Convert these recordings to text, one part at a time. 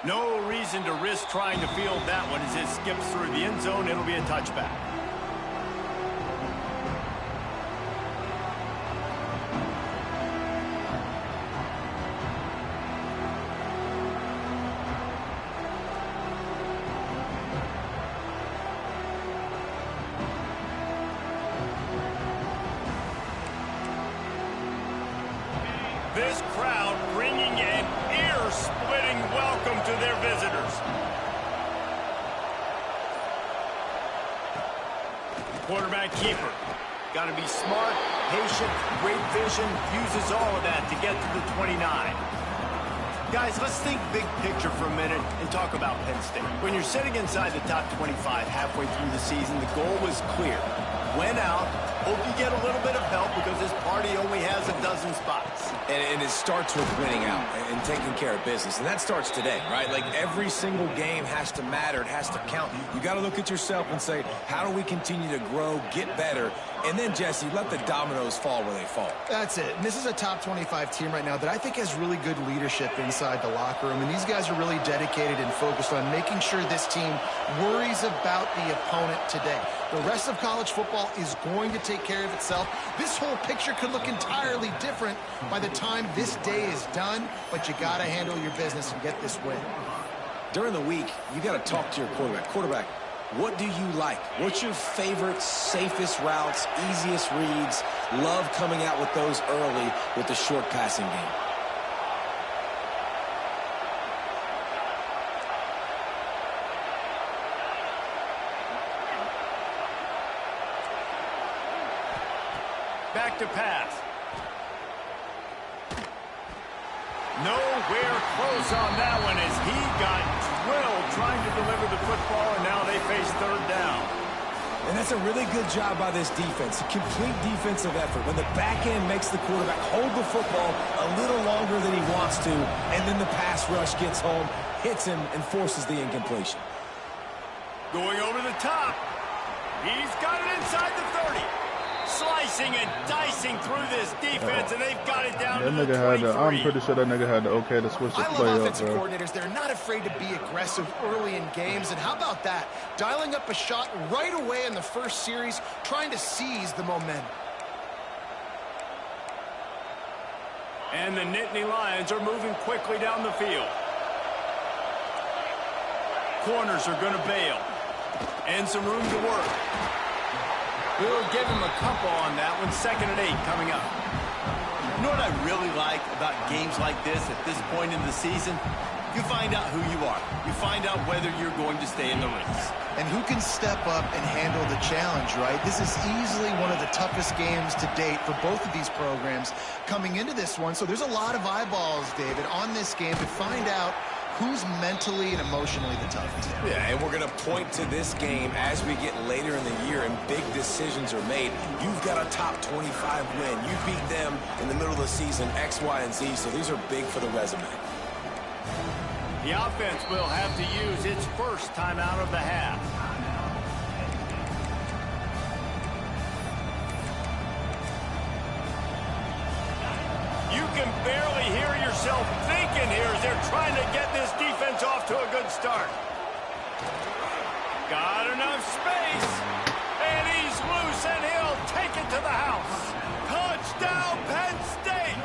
No reason to risk trying to field that one as it skips through the end zone. It'll be a touchback. This crowd bringing an ear-splitting welcome to their visitors. Quarterback keeper. Got to be smart, patient, great vision, uses all of that to get to the 29. Guys, let's think big picture for a minute and talk about Penn State. When you're sitting inside the top 25 halfway through the season, the goal was clear. Went out, hope you get a little bit of help because this party only has a dozen spots. And it starts with winning out and taking care of business. And that starts today, right? Like every single game has to matter. It has to count. You got to look at yourself and say, how do we continue to grow, get better? And then, Jesse, let the dominoes fall where they fall. That's it. And this is a top 25 team right now that I think has really good leadership inside the locker room. And these guys are really dedicated and focused on making sure this team worries about the opponent today. The rest of college football is going to take care of itself. This whole picture could look entirely different by the time this day is done, but you got to handle your business and get this win. During the week, you got to talk to your quarterback. Quarterback, what do you like? What's your favorite, safest routes, easiest reads? Love coming out with those early with the short passing game. Back to pass. Nowhere close on that one as he got drilled trying to deliver the football, and now they face third down. And that's a really good job by this defense. Complete defensive effort. When the back end makes the quarterback hold the football a little longer than he wants to, and then the pass rush gets home, hits him, and forces the incompletion. Going over the top. He's got it inside the 30. Slicing and dicing through this defense, and they've got it down to the 23. I'm pretty sure that nigga had the okay to switch the play I love up, offensive coordinators. They're not afraid to be aggressive early in games. And how about that? Dialing up a shot right away in the first series, trying to seize the momentum. And the Nittany Lions are moving quickly down the field. Corners are going to bail. And some room to work. We'll give him a couple on that one. 2nd and 8 coming up. You know what I really like about games like this at this point in the season? You find out who you are. You find out whether you're going to stay in the race. And who can step up and handle the challenge, right? This is easily one of the toughest games to date for both of these programs coming into this one. So there's a lot of eyeballs, David, on this game to find out who's mentally and emotionally the toughest. Yeah, and we're going to point to this game as we get later in the year and big decisions are made. You've got a top 25 win. You beat them in the middle of the season, X, Y, and Z, so these are big for the resume. The offense will have to use its first timeout of the half. You can barely hear yourself thinking here as they're trying to get this defense off to a good start. Got enough space. And he's loose, and he'll take it to the house. Touchdown, Penn State!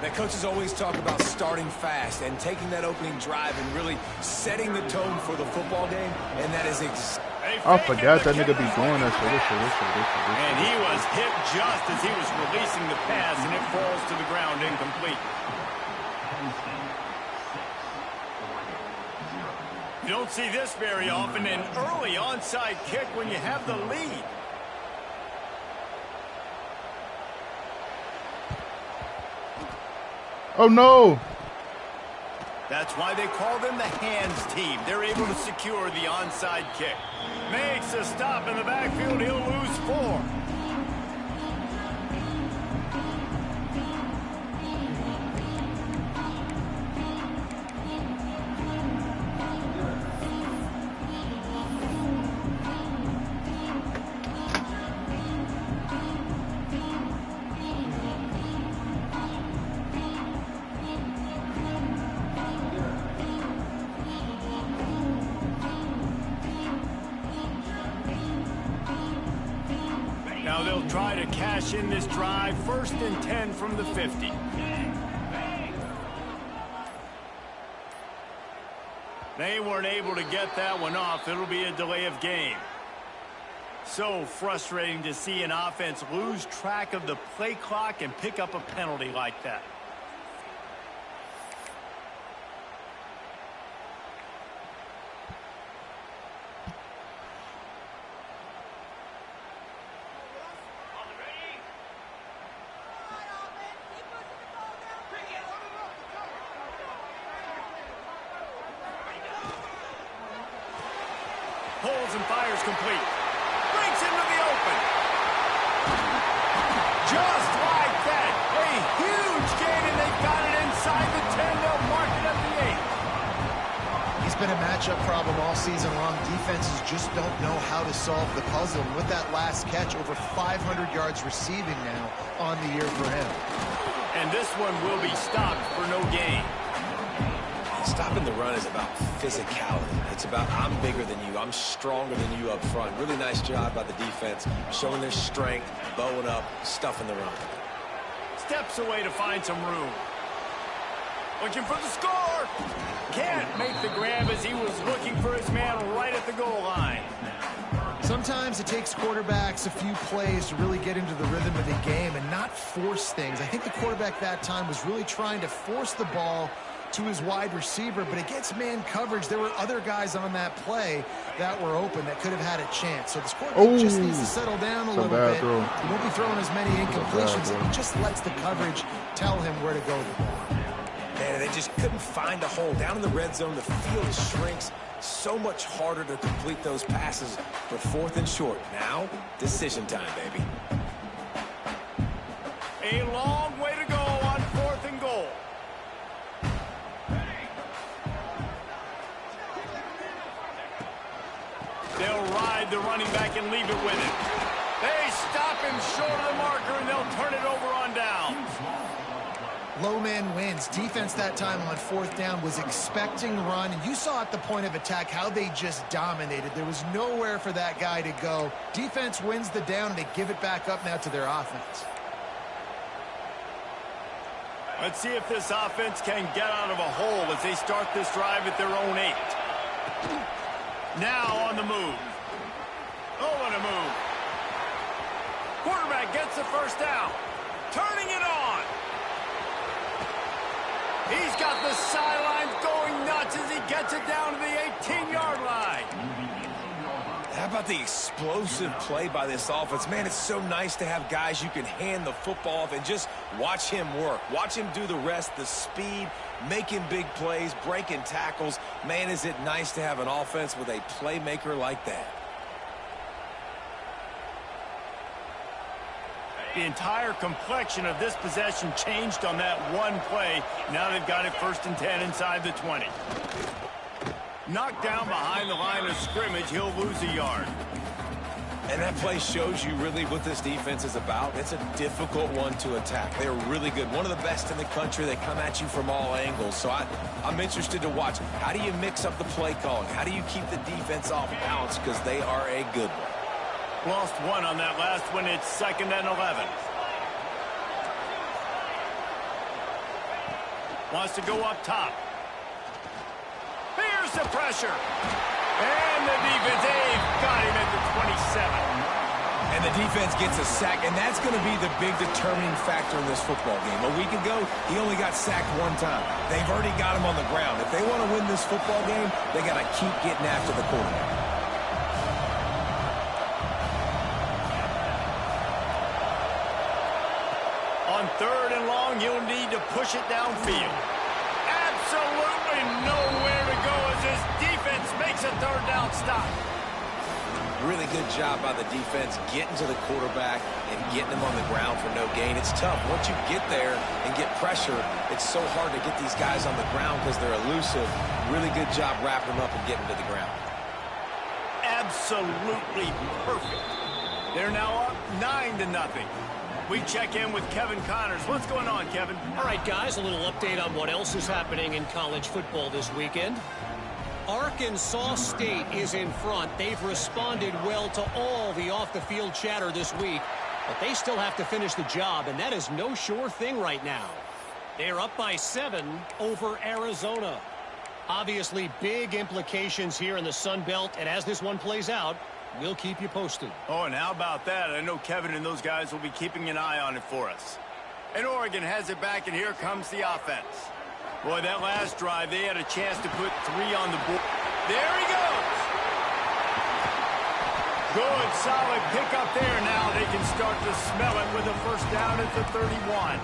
Now, coaches always talk about starting fast and taking that opening drive and really setting the tone for the football game, and that is I forgot that nigga be doing that shit. And he was hit just as he was releasing the pass, and it falls to the ground incomplete. You don't see this very often, an early onside kick when you have the lead. Oh no! That's why they call them the hands team. They're able to secure the onside kick. Makes a stop in the backfield. He'll lose 4. Now they'll try to cash in this drive. 1st and 10 from the 50. They weren't able to get that one off. It'll be a delay of game. So frustrating to see an offense lose track of the play clock and pick up a penalty like that. Pulls and fires complete. Breaks into the open. Just like that. A huge gain, and they've got it inside the 10. They'll mark it at the 8. He's been a matchup problem all season long. Defenses just don't know how to solve the puzzle. And with that last catch, over 500 yards receiving now on the year for him. And this one will be stopped for no gain. Stopping the run is about physicality. It's about I'm bigger than you. I'm stronger than you up front. Really nice job by the defense, showing their strength, bowing up, stuffing the run. Steps away to find some room. Looking for the score. Can't make the grab as he was looking for his man right at the goal line. Sometimes it takes quarterbacks a few plays to really get into the rhythm of the game and not force things. I think the quarterback that time was really trying to force the ball to his wide receiver, but against man coverage, there were other guys on that play that were open that could have had a chance. So this quarterback just needs to settle down a little bit. He won't be throwing as many incompletions. He just lets the coverage tell him where to go the ball. Man, they just couldn't find a hole. Down in the red zone, the field shrinks. So much harder to complete those passes, but 4th and short. Now, decision time, baby. A long way to go on 4th and goal. They'll ride the running back and leave it with him. They stop him short of the marker, and they'll turn it over on down. Low man wins. Defense that time on 4th down was expecting run, and you saw at the point of attack how they just dominated. There was nowhere for that guy to go. Defense wins the down, and they give it back up now to their offense. Let's see if this offense can get out of a hole as they start this drive at their own 8. Now on the move. Oh, what a move. Quarterback gets the 1st down. Turning it on. He's got the sidelines going nuts as he gets it down to the 18-yard line. How about the explosive play by this offense? Man, it's so nice to have guys you can hand the football off and just watch him work. Watch him do the rest, the speed, making big plays, breaking tackles. Man, is it nice to have an offense with a playmaker like that. The entire complexion of this possession changed on that one play. Now they've got it 1st and 10 inside the 20. Knocked down behind the line of scrimmage, he'll lose a yard. And that play shows you really what this defense is about. It's a difficult one to attack. They're really good. One of the best in the country. They come at you from all angles. So I'm interested to watch. How do you mix up the play calling? How do you keep the defense off balance? Because they are a good one. Lost one on that last one. It's 2nd and 11. Wants to go up top. Here's the pressure. And the defense, they've got him at the 27. And the defense gets a sack, and that's going to be the big determining factor in this football game. A week ago, he only got sacked 1 time. They've already got him on the ground. If they want to win this football game, they got to keep getting after the quarterback. On 3rd and long, you'll need to push it downfield. Absolutely nowhere to go as this defense makes a 3rd down stop. Really good job by the defense getting to the quarterback and getting him on the ground for no gain. It's tough. Once you get there and get pressure, it's so hard to get these guys on the ground because they're elusive. Really good job wrapping them up and getting to the ground. Absolutely perfect. They're now up 9-0. We check in with Kevin Connors. What's going on, Kevin? All right, guys, a little update on what else is happening in college football this weekend. Arkansas State is in front. They've responded well to all the off-the-field chatter this week, but they still have to finish the job, and that is no sure thing right now. They're up by 7 over Arizona. Obviously, big implications here in the Sun Belt, and as this one plays out, we'll keep you posted. Oh, and how about that? I know Kevin and those guys will be keeping an eye on it for us. And Oregon has it back, and here comes the offense. Boy, that last drive, they had a chance to put 3 on the board. There he goes. Good, solid pickup there. Now they can start to smell it with a first down at the 31.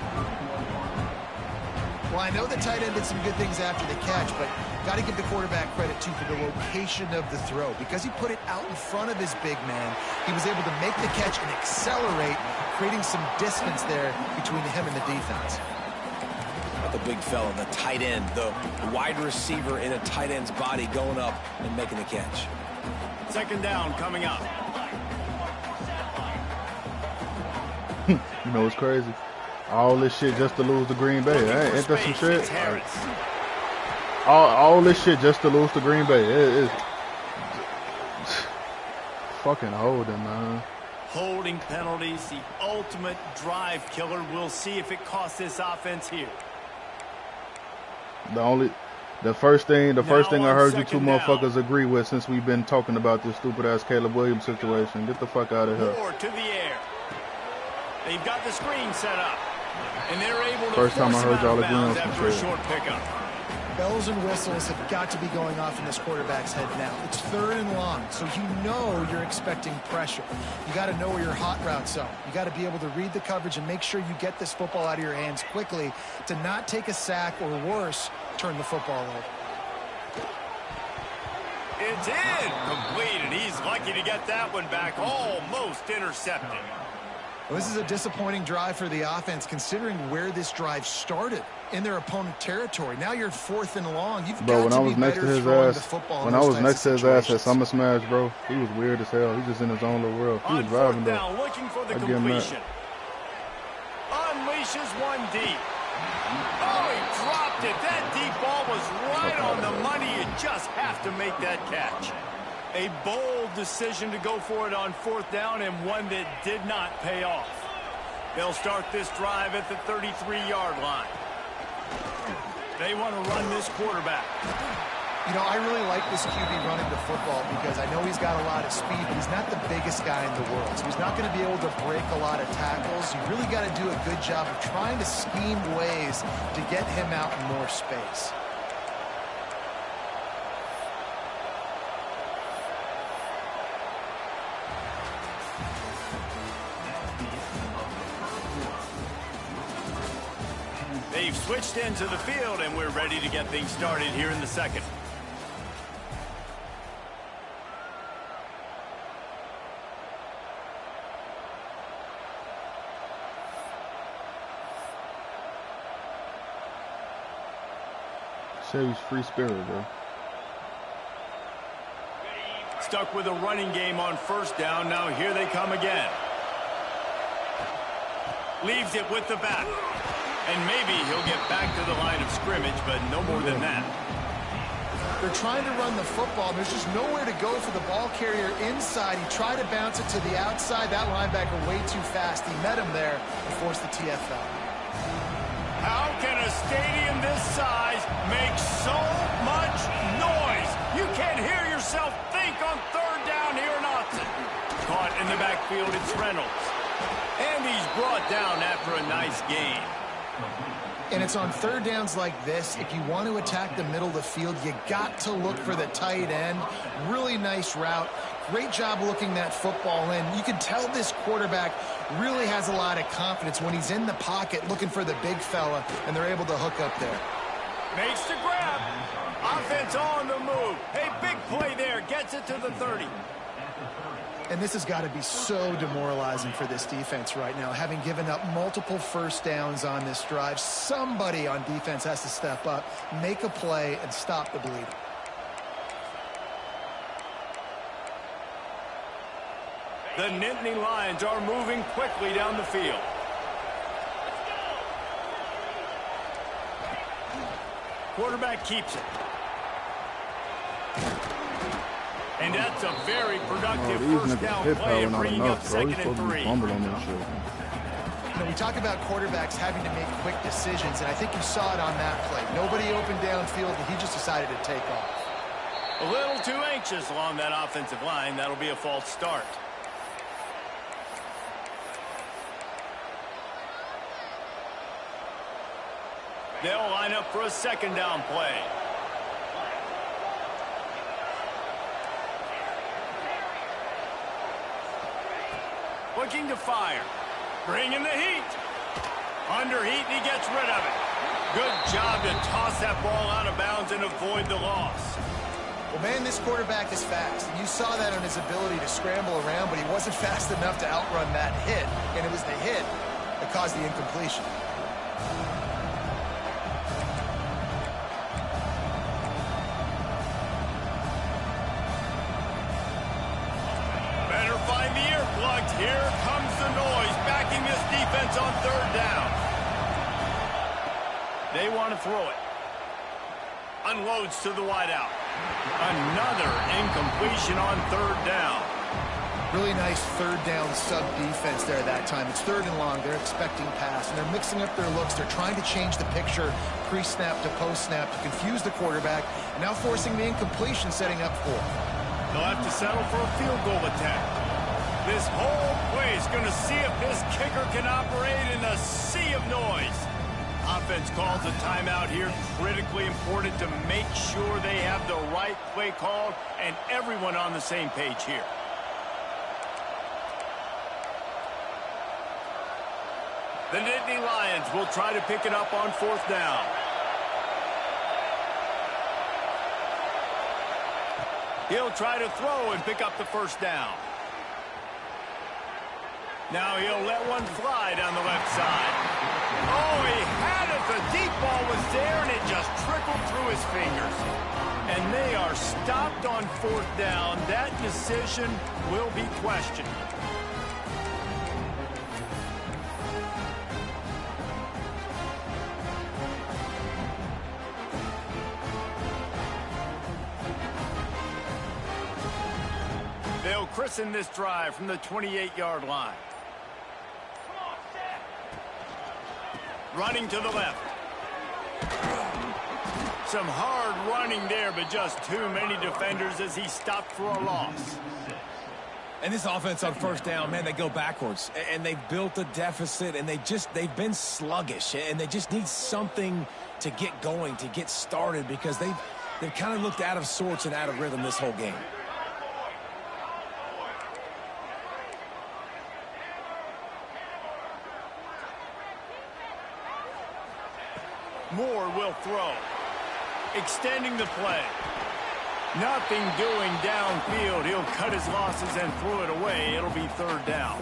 Well, I know the tight end did some good things after the catch, but got to give the quarterback credit, too, for the location of the throw. Because he put it out in front of his big man, he was able to make the catch and accelerate, creating some distance there between him and the defense. The big fella, the tight end, the wide receiver in a tight end's body going up and making the catch. Second down coming up. You know what's crazy? All this shit just to lose to Green Bay. Ain't that some shit? All this shit just to lose to Green Bay. It's fucking holding, man. Holding penalties, the ultimate drive killer. We'll see if it costs this offense here. The first thing I heard you two motherfuckers agree with since we've been talking about this stupid ass Caleb Williams situation. Get the fuck out of here. More to the air. They've got the screen set up, and they're able to first time I heard y'all agree on some after a shit. short pickup. Bells and whistles have got to be going off in this quarterback's head now. It's 3rd and long, so you know you're expecting pressure. You got to know where your hot routes are. You got to be able to read the coverage and make sure you get this football out of your hands quickly to not take a sack or worse, turn the football over. It's in, complete, and he's lucky to get that one back, almost intercepted. Well, this is a disappointing drive for the offense, considering where this drive started in their opponent territory. Now you're 4th and long. You've got to be better throwing the football. When I was next to his ass at Summer Smash, bro, he was weird as hell. He's just in his own little world. He was driving though. Down, looking for the completion. Unleashes one deep. Oh, he dropped it. That deep ball was right on the money. You just have to make that catch. A bold decision to go for it on 4th down, and one that did not pay off. They'll start this drive at the 33-yard line. They want to run this quarterback. You know, I really like this QB running the football because I know he's got a lot of speed, but he's not the biggest guy in the world. So he's not going to be able to break a lot of tackles. You really got to do a good job of trying to scheme ways to get him out in more space. They've switched into the field, and we're ready to get things started here in the second. Say he's free spirit, bro. Stuck with a running game on 1st down. Now here they come again. Leaves it with the back. And maybe he'll get back to the line of scrimmage, but no more than that. They're trying to run the football. There's just nowhere to go for the ball carrier inside. He tried to bounce it to the outside. That linebacker way too fast. He met him there and forced the TFL. How can a stadium this size make so much noise? You can't hear yourself think on 3rd down here in Austin. Caught in the backfield, it's Reynolds. And he's brought down after a nice gain. And it's on 3rd downs like this. If you want to attack the middle of the field, you got to look for the tight end. Really nice route. Great job looking that football in. You can tell this quarterback really has a lot of confidence when he's in the pocket looking for the big fella, and they're able to hook up there. Makes the grab. Offense on the move. Hey, big play there. Gets it to the 30. And this has got to be so demoralizing for this defense right now. Having given up multiple 1st downs on this drive, somebody on defense has to step up, make a play, and stop the bleeding. The Nittany Lions are moving quickly down the field. Quarterback keeps it. And that's a very productive These first niggas down hip play, power not bringing up enough, bro. You second and supposed to be 3. fumbling this shit. You know, we talk about quarterbacks having to make quick decisions, and I think you saw it on that play. Nobody opened downfield, and he just decided to take off. A little too anxious along that offensive line. That'll be a false start. They'll line up for a second down play. Looking to fire. Bringing the heat. Under heat, and he gets rid of it. Good job to toss that ball out of bounds and avoid the loss. Well, man, this quarterback is fast. And you saw that on his ability to scramble around, but he wasn't fast enough to outrun that hit. And it was the hit that caused the incompletion. Better find the earplugs. Here comes the noise, backing this defense on third down. They want to throw it. Unloads to the wideout. Another incompletion on third down. Really nice third down sub defense there that time. It's third and long. They're expecting pass, and they're mixing up their looks. They're trying to change the picture pre-snap to post-snap to confuse the quarterback, and now forcing the incompletion, setting up fourth. They'll have to settle for a field goal attempt. This whole play is going to see if this kicker can operate in a sea of noise. Offense calls a timeout here. Critically important to make sure they have the right play called and everyone on the same page here. The Nittany Lions will try to pick it up on fourth down. He'll try to throw and pick up the first down. Now he'll let one fly down the left side. Oh, he had it. The deep ball was there, and it just trickled through his fingers. And they are stopped on fourth down. That decision will be questioned. They'll christen this drive from the 28-yard line. Running to the left. Some hard running there, but just too many defenders as he stopped for a loss. And this offense on first down, man, they go backwards. And they've built a deficit, and they've been sluggish. And they just need something to get going, to get started, because they've kind of looked out of sorts and out of rhythm this whole game. Moore will throw. Extending the play. Nothing doing downfield. He'll cut his losses and throw it away. It'll be third down.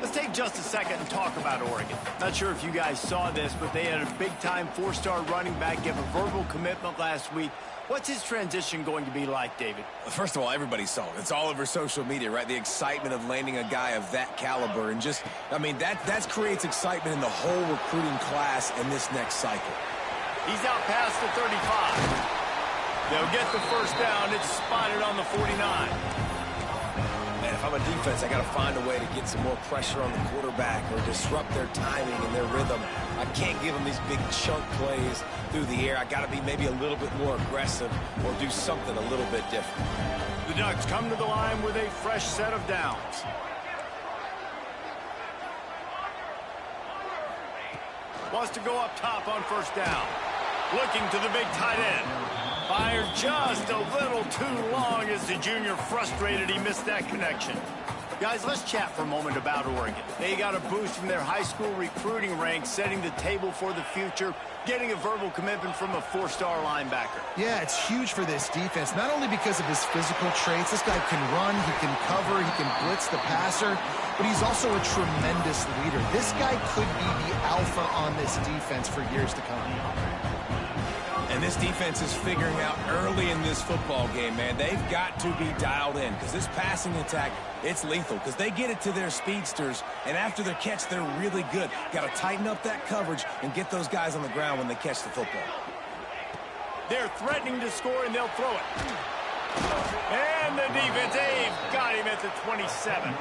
Let's take just a second and talk about Oregon. Not sure if you guys saw this, but they had a big-time four-star running back give a verbal commitment last week. What's his transition going to be like, David? First of all, everybody saw it. It's all over social media, right? The excitement of landing a guy of that caliber. And just, I mean, that creates excitement in the whole recruiting class in this next cycle. He's out past the 35. They'll get the first down. It's spotted on the 49. Man, if I'm a defense, I got to find a way to get some more pressure on the quarterback or disrupt their timing and their rhythm. I can't give them these big chunk plays through the air. I got to be maybe a little bit more aggressive or do something a little bit different. The Ducks come to the line with a fresh set of downs. Wants to go up top on first down. Looking to the big tight end. Fired just a little too long as the junior frustrated he missed that connection. Guys, let's chat for a moment about Oregon. They got a boost from their high school recruiting ranks, setting the table for the future, getting a verbal commitment from a four-star linebacker. Yeah, it's huge for this defense, not only because of his physical traits. This guy can run, he can cover, he can blitz the passer, but he's also a tremendous leader. This guy could be the alpha on this defense for years to come. And this defense is figuring out early in this football game, man. They've got to be dialed in because this passing attack, it's lethal because they get it to their speedsters, and after their catch, they're really good. Got to tighten up that coverage and get those guys on the ground when they catch the football. They're threatening to score, and they'll throw it. And the defense, they've got him at the 27.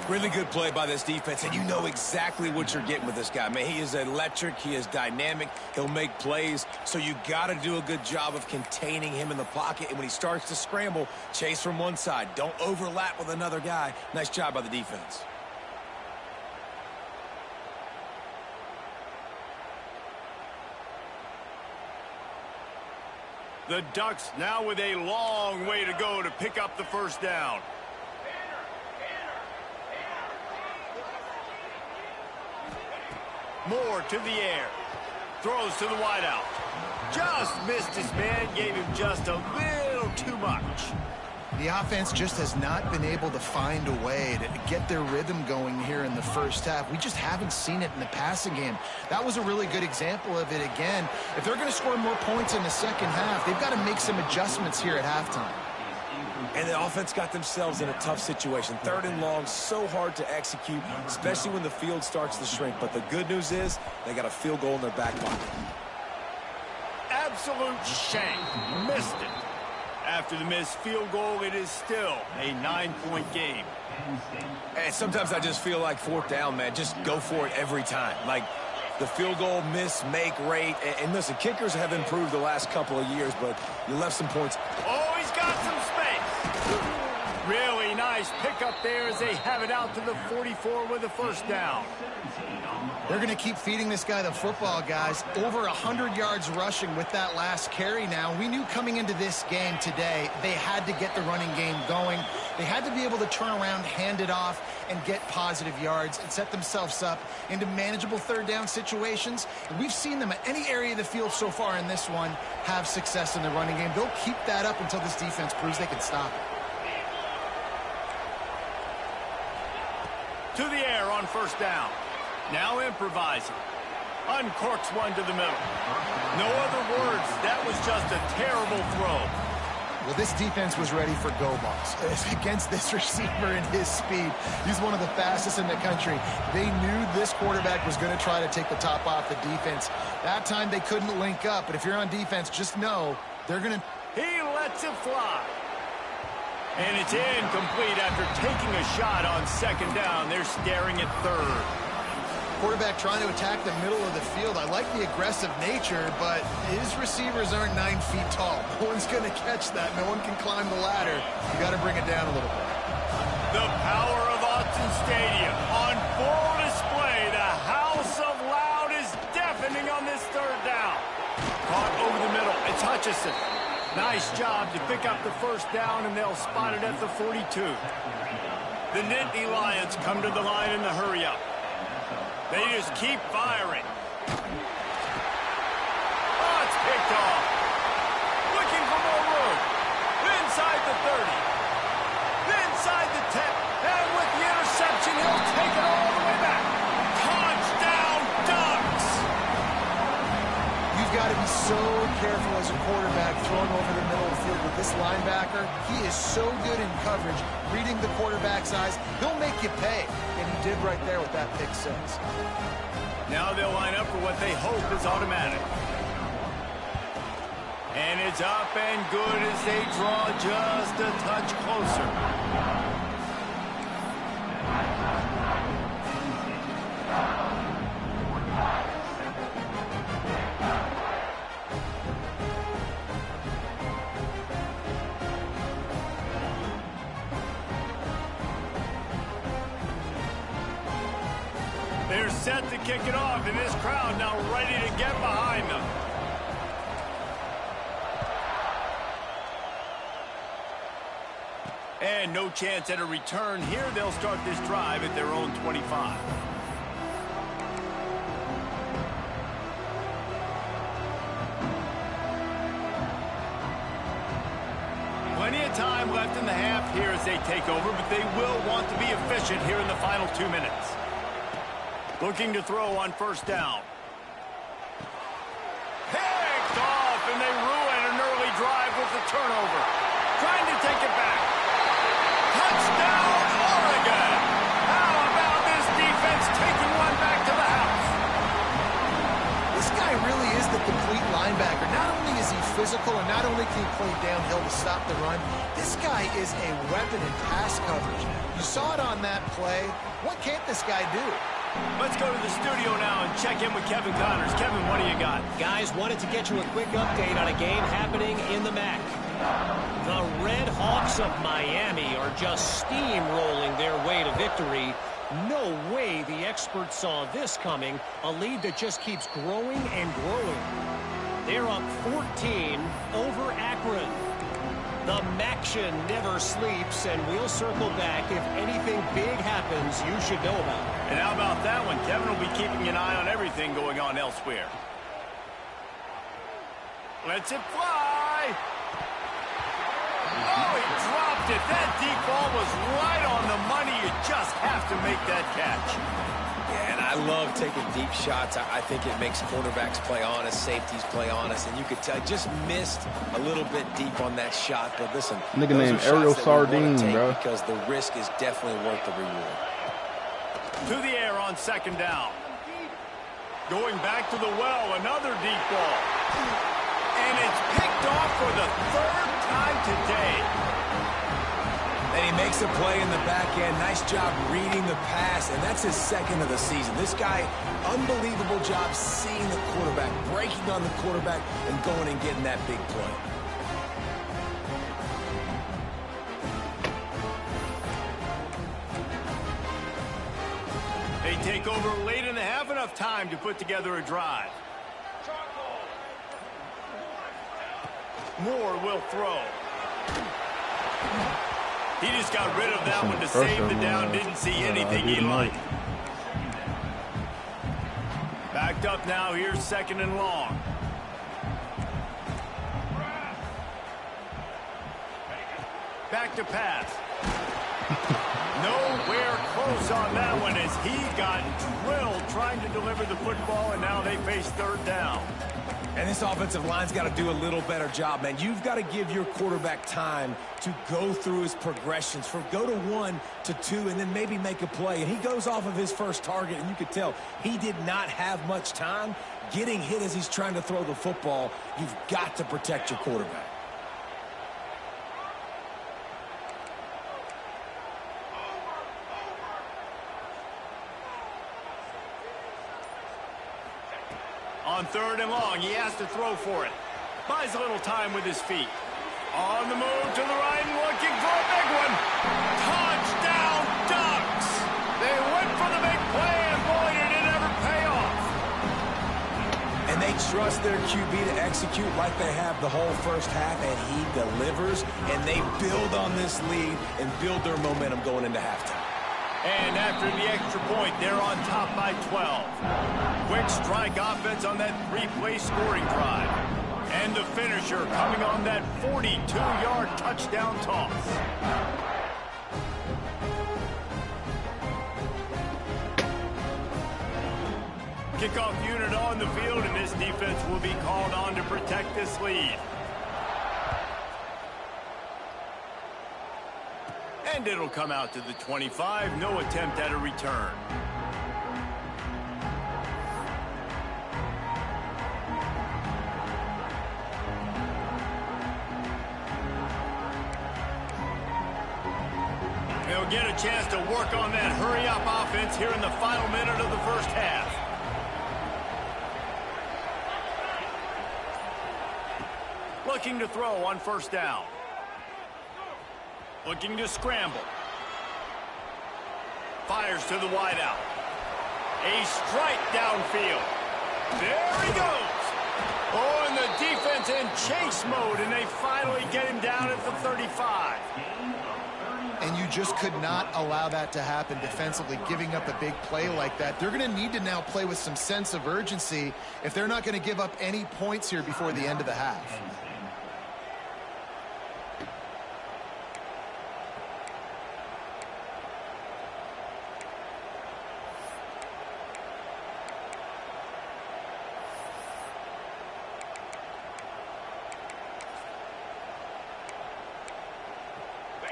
Really good play by this defense, and you know exactly what you're getting with this guy. Man, he is electric. He is dynamic. He'll make plays, so you got to do a good job of containing him in the pocket. And when he starts to scramble, chase from one side. Don't overlap with another guy. Nice job by the defense. The Ducks now with a long way to go to pick up the first down. Moore to the air. Throws to the wideout. Just missed his man. Gave him just a little too much. The offense just has not been able to find a way to get their rhythm going here in the first half. We just haven't seen it in the passing game. That was a really good example of it again. If they're going to score more points in the second half, they've got to make some adjustments here at halftime. And the offense got themselves in a tough situation. 3rd and long, so hard to execute, especially when the field starts to shrink. But the good news is they got a field goal in their back pocket. Absolute shank. Missed it. After the missed field goal, it is still a 9-point game. And sometimes I just feel like 4th down, man. Just go for it every time. Like the field goal miss, make rate. And listen, kickers have improved the last couple of years, but you left some points. Oh, he's got some space. Really nice pickup there as they have it out to the 44 with a first down. They're going to keep feeding this guy the football, guys. Over 100 yards rushing with that last carry now. We knew coming into this game today they had to get the running game going. They had to be able to turn around, hand it off, and get positive yards and set themselves up into manageable 3rd down situations. And we've seen them at any area of the field so far in this one have success in the running game. They'll keep that up until this defense proves they can stop it. To the air on first down. Now improvising. Uncorks one to the middle. No other words. That was just a terrible throw. Well, this defense was ready for go balls. Against this receiver and his speed, he's one of the fastest in the country. They knew this quarterback was going to try to take the top off the defense. That time they couldn't link up, but if you're on defense, just know they're going to... He lets it fly. And it's incomplete after taking a shot on 2nd down. They're staring at 3rd. Quarterback trying to attack the middle of the field. I like the aggressive nature, but his receivers aren't 9 feet tall. No one's going to catch that. No one can climb the ladder. You got to bring it down a little bit. The power of Autzen Stadium on full display. The house of loud is deafening on this 3rd down. Caught over the middle. It's Hutchison. Nice job to pick up the first down, and they'll spot it at the 42. The Nittany Lions come to the line in the hurry-up. They just keep firing. Oh, it's picked off. Looking for more room. Inside the 30. Inside the 10. And with the interception, he'll take it all the way back. Touchdown, Ducks! You've got to be so careful as a quarterback throwing over the middle of the field with this linebacker. He is so good in coverage, reading the quarterback's eyes. He'll make you pay. And he did right there with that pick 6. Now they'll line up for what they hope is automatic. And it's up and good as they draw just a touch closer. They're set to kick it off, and this crowd now ready to get behind them. And no chance at a return here. They'll start this drive at their own 25. Plenty of time left in the half here as they take over, but they will want to be efficient here in the final 2 minutes. Looking to throw on first down. Picked off, and they ruin an early drive with the turnover. Trying to take it back. Touchdown, Oregon! How about this defense taking one back to the house? This guy really is the complete linebacker. Not only is he physical, and not only can he play downhill to stop the run, this guy is a weapon in pass coverage. You saw it on that play. What can't this guy do? Let's go to the studio now and check in with Kevin Connors. Kevin, what do you got? Guys, wanted to get you a quick update on a game happening in the MAC. The Red Hawks of Miami are just steamrolling their way to victory. No way the experts saw this coming. A lead that just keeps growing and growing. They're up 14 over Akron. The Maction never sleeps, and we'll circle back if anything big happens you should know about. And how about that one? Kevin will be keeping an eye on everything going on elsewhere. Lets it fly. Oh, he dropped it. That deep ball was right on the money. You just have to make that catch. Yeah, and I love taking deep shots. I think it makes quarterbacks play honest, safeties play honest, and you could tell just missed a little bit deep on that shot. But listen, nigga named Ariel Sardine, bro. Because the risk is definitely worth the reward. To the air on second down. Going back to the well, another deep ball. And it's picked off for the third time today. And he makes a play in the back end. Nice job reading the pass, and that's his second of the season. This guy, unbelievable job seeing the quarterback, breaking on the quarterback, and going and getting that big play. They take over late in the half, enough time to put together a drive. Moore will throw. He just got rid of that one to save the down. Didn't see anything he liked. Backed up now. Here's second and long. Back to pass. Nowhere close on that one as he got drilled trying to deliver the football, and now they face third down. And this offensive line's got to do a little better job, man. You've got to give your quarterback time to go through his progressions, from go to 1 to 2, and then maybe make a play. And he goes off of his first target, and you could tell he did not have much time getting hit as he's trying to throw the football. You've got to protect your quarterback. On third and long, he has to throw for it. Buys a little time with his feet. On the move to the right and looking for a big one. Touchdown Ducks! They went for the big play, and boy, did it ever pay off. And they trust their QB to execute like they have the whole first half, and he delivers, and they build on this lead and build their momentum going into halftime. And after the extra point, they're on top by 12. Quick strike offense on that 3-play scoring drive. And the finisher coming on that 42-yard touchdown toss. Kickoff unit on the field, and this defense will be called on to protect this lead. And it'll come out to the 25. No attempt at a return. They'll get a chance to work on that hurry-up offense here in the final minute of the first half. Looking to throw on first down. Looking to scramble. Fires to the wideout. A strike downfield. There he goes. Oh, and the defense in chase mode, and they finally get him down at the 35. And you just could not allow that to happen defensively, giving up a big play like that. They're going to need to now play with some sense of urgency if they're not going to give up any points here before the end of the half.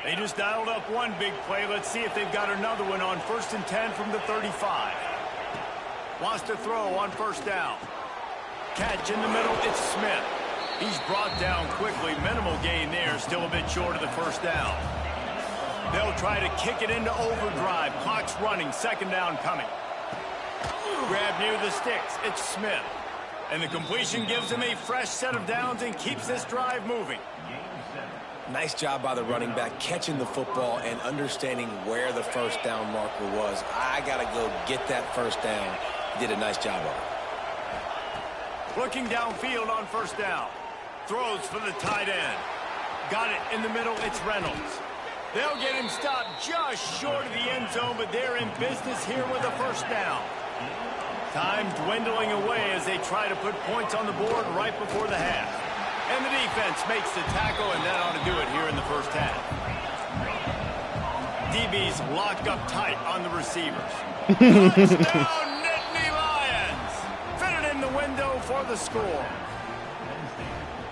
They just dialed up one big play. Let's see if they've got another one on 1st and 10 from the 35. Wants to throw on first down. Catch in the middle. It's Smith. He's brought down quickly. Minimal gain there. Still a bit short of the first down. They'll try to kick it into overdrive. Clock's running. Second down coming. Grab near the sticks. It's Smith. And the completion gives him a fresh set of downs and keeps this drive moving. Nice job by the running back catching the football and understanding where the first down marker was. I got to go get that first down. He did a nice job of it. Looking downfield on first down. Throws for the tight end. Got it in the middle. It's Reynolds. They'll get him stopped just short of the end zone, but they're in business here with a first down. Time dwindling away as they try to put points on the board right before the half. And the defense makes the tackle, and that ought to do it here in the first half. DB's locked up tight on the receivers. Touchdown, Nittany Lions! Fitted in the window for the score.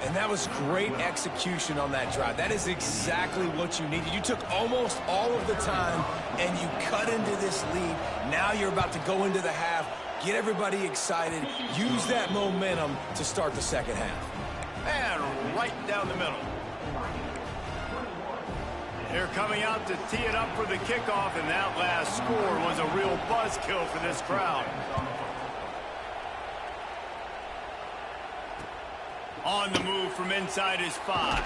And that was great execution on that drive. That is exactly what you needed. You took almost all of the time, and you cut into this lead. Now you're about to go into the half, get everybody excited, use that momentum to start the second half. And right down the middle. They're coming out to tee it up for the kickoff, and that last score was a real buzzkill for this crowd. On the move from inside his 5.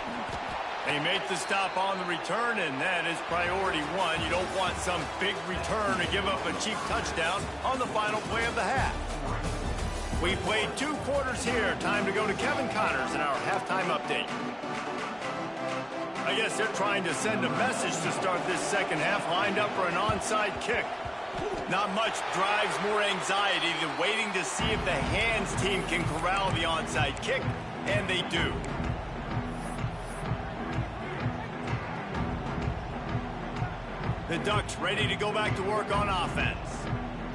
They make the stop on the return, and that is priority one. You don't want some big return to give up a cheap touchdown on the final play of the half. We played 2 quarters here. Time to go to Kevin Connors in our halftime update. I guess they're trying to send a message to start this second half, lined up for an onside kick. Not much drives more anxiety than waiting to see if the hands team can corral the onside kick, and they do. The Ducks ready to go back to work on offense.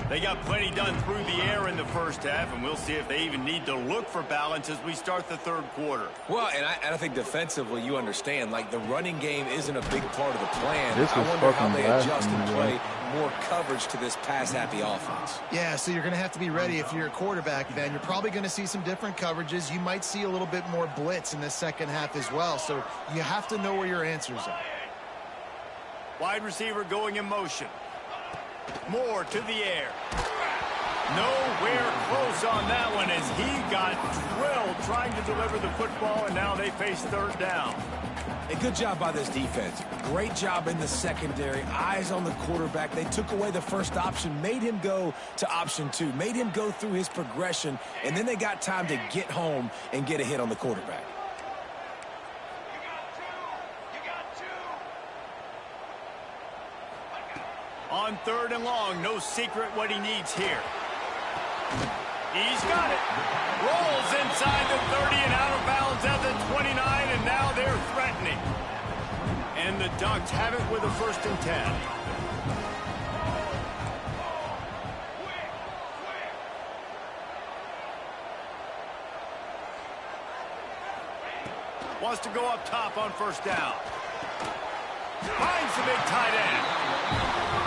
They got plenty done through the air in the first half, and we'll see if they even need to look for balance as we start the third quarter. Well, and I think defensively, you understand, like the running game isn't a big part of the plan. This I is wonder how fucking they adjust and blasphemy, play more coverage to this pass-happy offense. Yeah, so you're going to have to be ready if you're a quarterback, then. You're probably going to see some different coverages. You might see a little bit more blitz in the second half as well, so you have to know where your answers are. Wide receiver going in motion. Moore to the air. Nowhere close on that one as he got drilled trying to deliver the football, and now they face third down. A good job by this defense. Great job in the secondary. Eyes on the quarterback. They took away the first option, made him go to option 2, made him go through his progression, and then they got time to get home and get a hit on the quarterback. On third and long, no secret what he needs here. He's got it. Rolls inside the 30 and out of bounds at the 29, and now they're threatening. And the Ducks have it with a 1st and 10. Wants to go up top on first down. Finds the big tight end.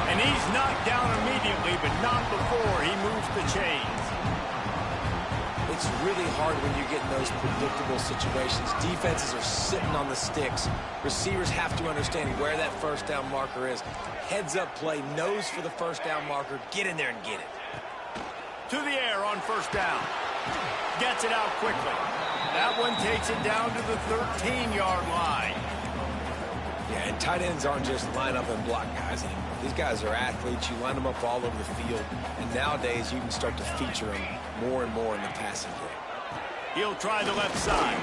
And he's knocked down immediately, but not before he moves the chains. It's really hard when you get in those predictable situations. Defenses are sitting on the sticks. Receivers have to understand where that first down marker is. Heads up play, nose for the first down marker. Get in there and get it. To the air on first down. Gets it out quickly. That one takes it down to the 13-yard line. Yeah, and tight ends aren't just line up and block guys anymore. These guys are athletes. You line them up all over the field. And nowadays, you can start to feature them more and more in the passing game. He'll try the left side.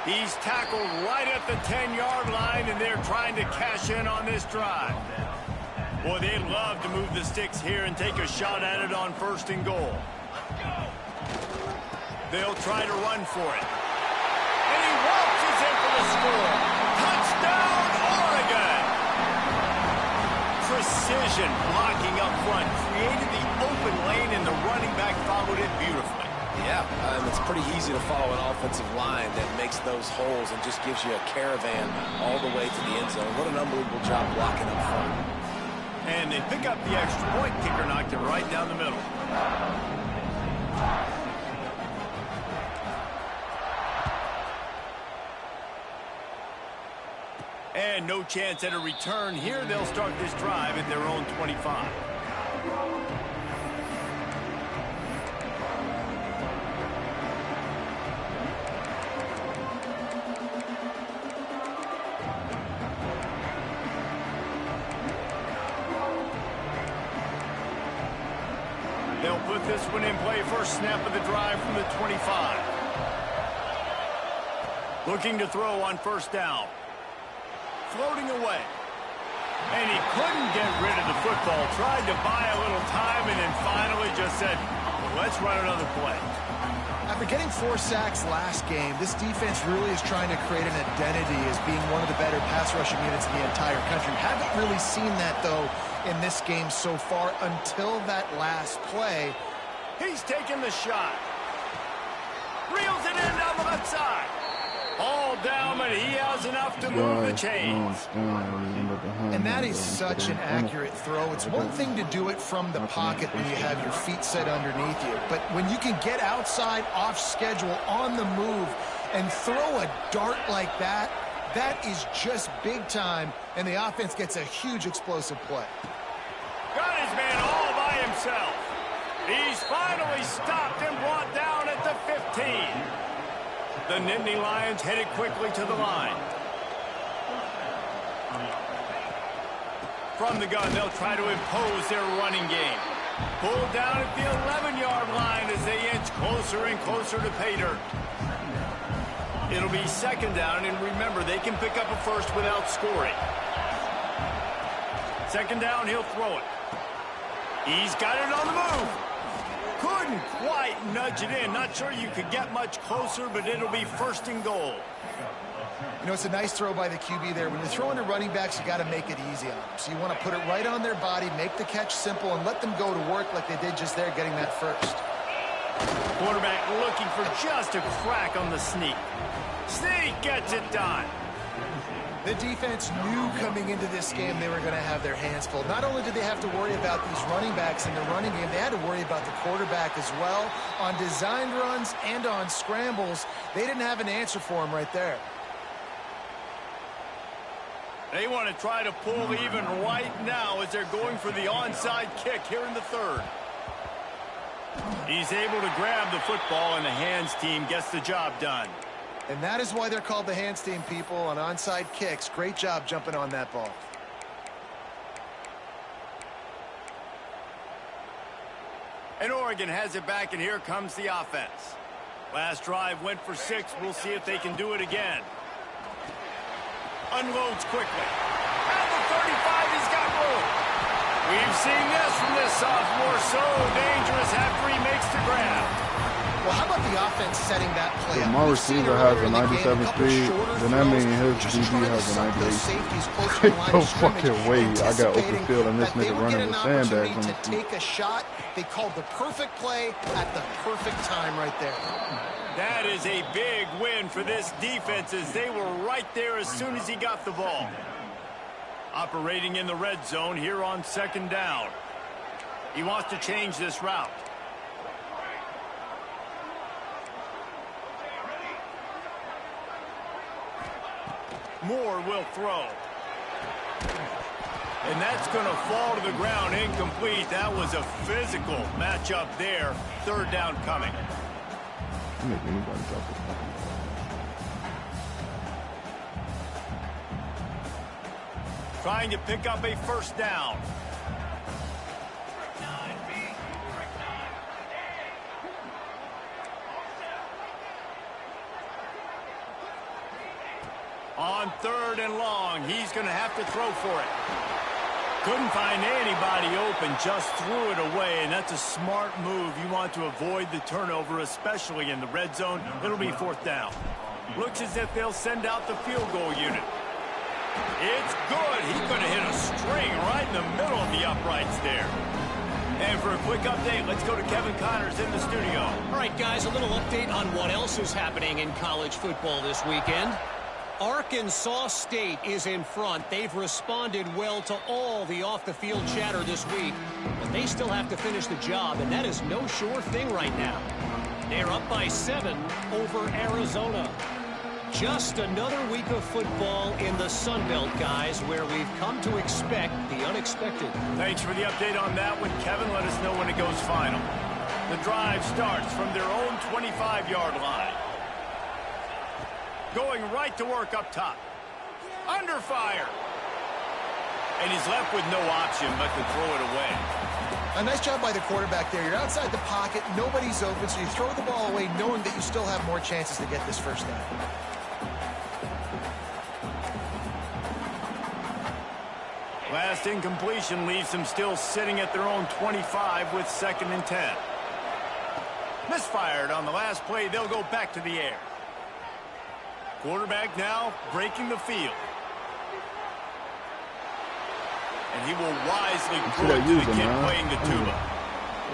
He's tackled right at the 10-yard line, and they're trying to cash in on this drive. Boy, they'd love to move the sticks here and take a shot at it on 1st and goal. They'll try to run for it. And he waltzes in for the score. Touchdown, Oregon! Precision blocking up front created the open lane, and the running back followed it beautifully. Yeah, it's pretty easy to follow an offensive line that makes those holes and just gives you a caravan all the way to the end zone. What an unbelievable job blocking up front. And they pick up the extra point. Kicker knocked it right down the middle. no chance at a return. Here they'll start this drive at their own 25. They'll put this one in play. First snap of the drive from the 25. Looking to throw on first down. Floating away. And he couldn't get rid of the football. Tried to buy a little time and then finally just said, let's run another play. After getting 4 sacks last game, this defense really is trying to create an identity as being one of the better pass rushing units in the entire country. Haven't really seen that, though, in this game so far until that last play. He's taking the shot. Reels it in down the left side. All down, but he has enough to move the chains. And that is such an accurate throw. It's one thing to do it from the pocket when you have your feet set underneath you, but when you can get outside, off schedule, on the move, and throw a dart like that, that is just big time, and the offense gets a huge explosive play. Got his man all by himself. He's finally stopped and brought down at the 15. The Nittany Lions headed quickly to the line. From the gun, they'll try to impose their running game. Pulled down at the 11-yard line as they inch closer and closer to pay dirt. It'll be second down, and remember, they can pick up a first without scoring. Second down, he'll throw it. He's got it on the move. Couldn't quite nudge it in. Not sure you could get much closer, but it'll be first and goal. You know, it's a nice throw by the QB there. When you're throwing to running backs, you got to make it easy on them. So you want to put it right on their body, make the catch simple, and let them go to work like they did just there, getting that first. Quarterback looking for just a crack on the sneak. Sneak gets it done. The defense knew coming into this game they were going to have their hands full. Not only did they have to worry about these running backs in the running game, they had to worry about the quarterback as well. On designed runs and on scrambles, they didn't have an answer for him right there. They want to try to pull even right now as they're going for the onside kick here in the third. He's able to grab the football, and the hands team gets the job done. And that is why they're called the hands team, people, on onside kicks. Great job jumping on that ball. And Oregon has it back, and here comes the offense. Last drive went for 6. We'll see if they can do it again. Unloads quickly. At the 35, he's got room. We've seen this from this sophomore. So dangerous after he makes the grab. Well, how about the offense setting that play up? If my receiver has a 97 speed, then that means his DB has a 98. No fucking way. I got open field and this nigga running with sandbags on the to take a shot. They called the perfect play at the perfect time right there. That is a big win for this defense as they were right there as soon as he got the ball. Operating in the red zone here on second down. He wants to change this route. Moore will throw. And that's going to fall to the ground incomplete. That was a physical matchup there. Third down coming. Make anybody drop it. Trying to pick up a first down. On third and long, he's going to have to throw for it. Couldn't find anybody open, just threw it away, and that's a smart move. You want to avoid the turnover, especially in the red zone. It'll be fourth down. Looks as if they'll send out the field goal unit. It's good. He's going to hit a string right in the middle of the uprights there. And for a quick update, let's go to Kevin Connors in the studio. All right, guys, a little update on what else is happening in college football this weekend. Arkansas State is in front. They've responded well to all the off-the-field chatter this week, but they still have to finish the job, and that is no sure thing right now. They're up by 7 over Arizona. Just another week of football in the Sun Belt, guys, where we've come to expect the unexpected. Thanks for the update on that one, Kevin. Let us know when it goes final. The drive starts from their own 25-yard line. Going right to work up top. Under fire. And he's left with no option but to throw it away. A nice job by the quarterback there. You're outside the pocket, nobody's open, so you throw the ball away knowing that you still have more chances to get this first down. Last incompletion leaves them still sitting at their own 25 with 2nd and 10. Misfired on the last play. They'll go back to the air. Quarterback now breaking the field. And he will wisely throw it to the kid playing the tuba.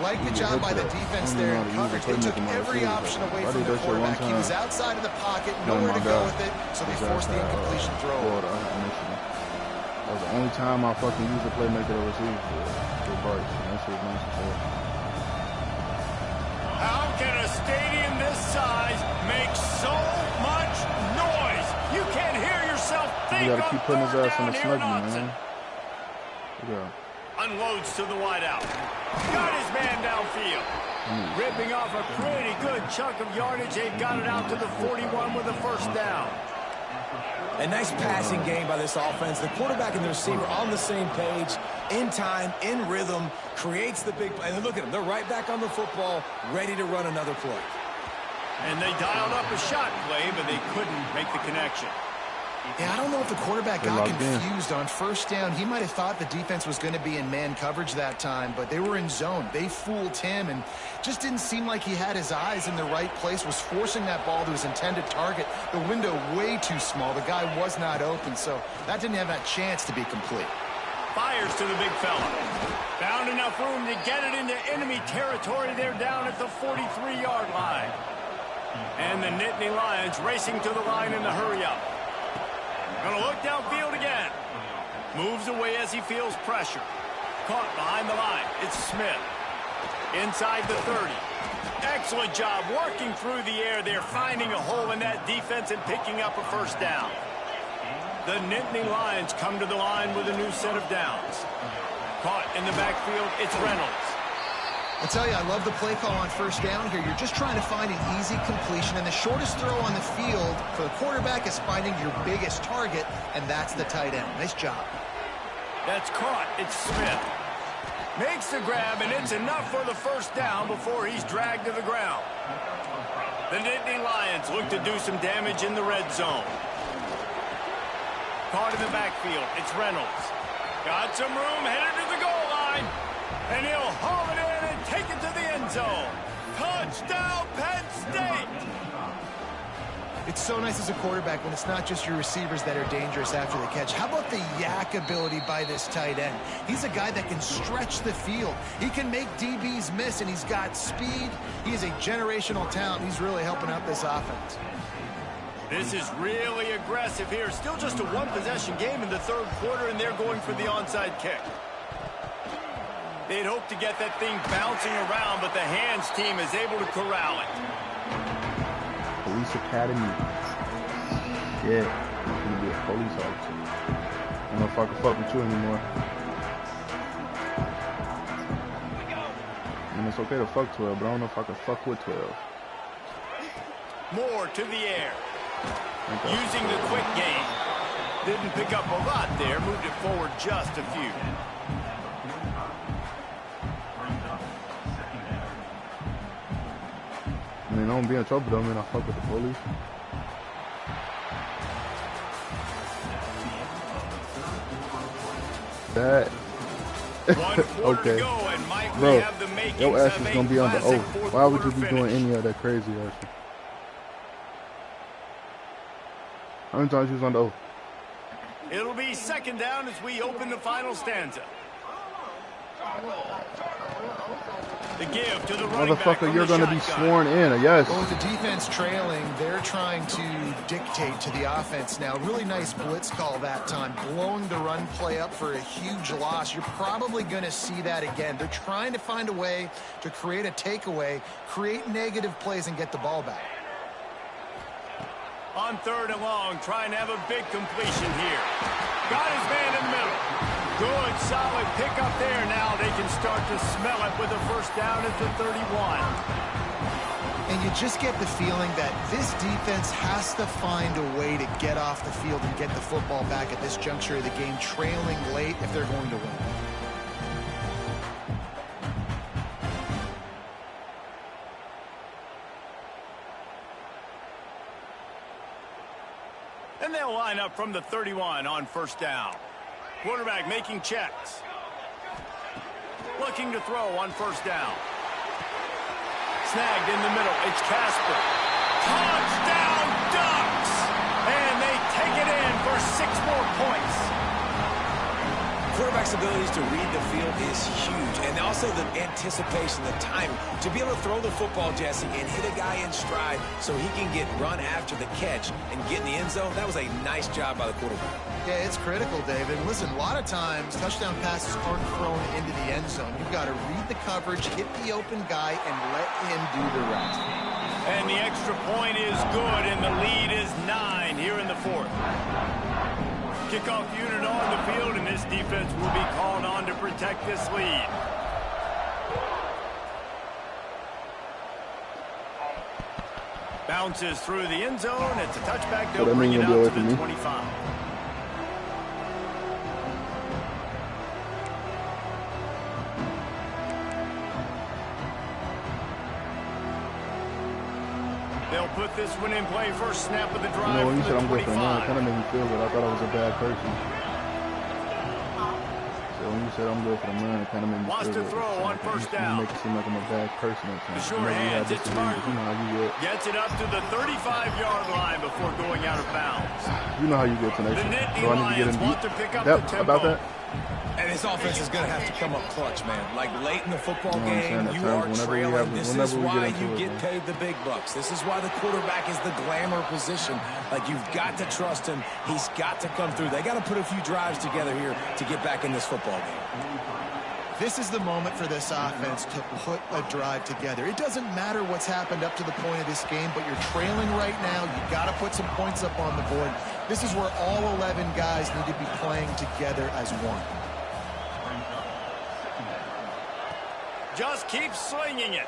Like the job by the defense there in coverage. They took every option away from the quarterback. He was outside of the pocket, nowhere to go with it, so they forced the incompletion throw. That was the only time I fucking used the playmaker to receive for Bryce. That shit was nice as hell. How can a stadium this size make so much noise? You can't hear yourself think. You gotta keep putting his ass on the snuggie, man. Yeah. Unloads to the wideout. Got his man downfield. Ripping off a pretty good chunk of yardage. They got it out to the 41 with a first down. A nice passing game by this offense. The quarterback and the receiver on the same page, in time, in rhythm, creates the big play. And look at them. They're right back on the football, ready to run another play. And they dialed up a shot play, but they couldn't make the connection. Yeah, I don't know if the quarterback got confused on first down. He might have thought the defense was going to be in man coverage that time, but they were in zone. They fooled him and just didn't seem like he had his eyes in the right place, was forcing that ball to his intended target. The window way too small. The guy was not open, so that didn't have that chance to be complete. Fires to the big fella. Found enough room to get it into enemy territory. They're down at the 43-yard line. And the Nittany Lions racing to the line in the hurry-up. Gonna look downfield again. Moves away as he feels pressure. Caught behind the line. It's Smith. Inside the 30. Excellent job working through the air there, finding a hole in that defense and picking up a first down. The Nittany Lions come to the line with a new set of downs. Caught in the backfield, it's Reynolds. I tell you, I love the play call on first down here. You're just trying to find an easy completion, and the shortest throw on the field for the quarterback is finding your biggest target, and that's the tight end. Nice job. That's caught. It's Smith. Makes the grab, and it's enough for the first down before he's dragged to the ground. The Nittany Lions look to do some damage in the red zone. Caught in the backfield. It's Reynolds. Got some room, headed to the goal line. And he'll haul it in and take it to the end zone. Touchdown, Penn State! It's so nice as a quarterback when it's not just your receivers that are dangerous after the catch. How about the yak ability by this tight end? He's a guy that can stretch the field. He can make DBs miss, and he's got speed. He is a generational talent. He's really helping out this offense. This is really aggressive here. Still just a one-possession game in the third quarter, and they're going for the onside kick. They'd hope to get that thing bouncing around, but the hands team is able to corral it. Police Academy. Yeah, I'm gonna be a police officer. I don't know if I can fuck with you anymore. I mean, it's okay to fuck 12, but I don't know if I can fuck with 12. More to the air. Using the quick game. Didn't pick up a lot there. Moved it forward just a few. I mean, I don't be in trouble, though. I mean, I fuck with the police. That. Okay. Bro, your ass is going to be on the oath. Why would you be doing any of that crazy ass shit? How many times you was on the oath? It'll be second down as we open the final stanza. The give to the running back. Motherfucker, you're going to be sworn in, yes. Well, with the defense trailing, they're trying to dictate to the offense now. Really nice blitz call that time, blowing the run play up for a huge loss. You're probably going to see that again. They're trying to find a way to create a takeaway, create negative plays, and get the ball back. On 3rd and long, trying to have a big completion here. Got his man in the middle. Good, solid pickup there. Now they can start to smell it with a first down at the 31. And you just get the feeling that this defense has to find a way to get off the field and get the football back at this juncture of the game, trailing late if they're going to win. And they'll line up from the 31 on first down. Quarterback making checks. Looking to throw on first down. Snagged in the middle. It's Casper. Touchdown Ducks! And they take it in for 6 more points. Quarterback's abilities to read the field is huge. And also the anticipation, the timing. To be able to throw the football, Jesse, and hit a guy in stride so he can get run after the catch and get in the end zone, that was a nice job by the quarterback. Yeah, it's critical, David. Listen, a lot of times touchdown passes aren't thrown into the end zone. You've got to read the coverage, hit the open guy, and let him do the rest. And the extra point is good, and the lead is 9 here in the 4th. Kickoff unit on the field, and this defense will be called on to protect this lead. Bounces through the end zone. It's a touchback. They'll bring it out to the 25. They'll put this one in play first snap of the drive. You know, when you said I'm good for 9, it kind of made me feel good. I thought I was a bad person. So when you said I'm good for the 9, it kind of made me feel good. Wants to throw on first down. You make it seem like I'm a bad person at times. The short hands, it's Martin. You know how you get. Gets it up to the 35-yard line before going out of bounds. You know how you get tonight. The Nittany so I need to get in Lions want to pick up deep. the tempo. About that? And this offense is going to have to come up clutch, man. Like late in the football game, you are trailing. This is why you get paid the big bucks. This is why the quarterback is the glamour position. Like, you've got to trust him. He's got to come through. They got to put a few drives together here to get back in this football game. This is the moment for this offense to put a drive together. It doesn't matter what's happened up to the point of this game, but you're trailing right now. You've got to put some points up on the board. This is where all 11 guys need to be playing together as one. Just keep slinging it.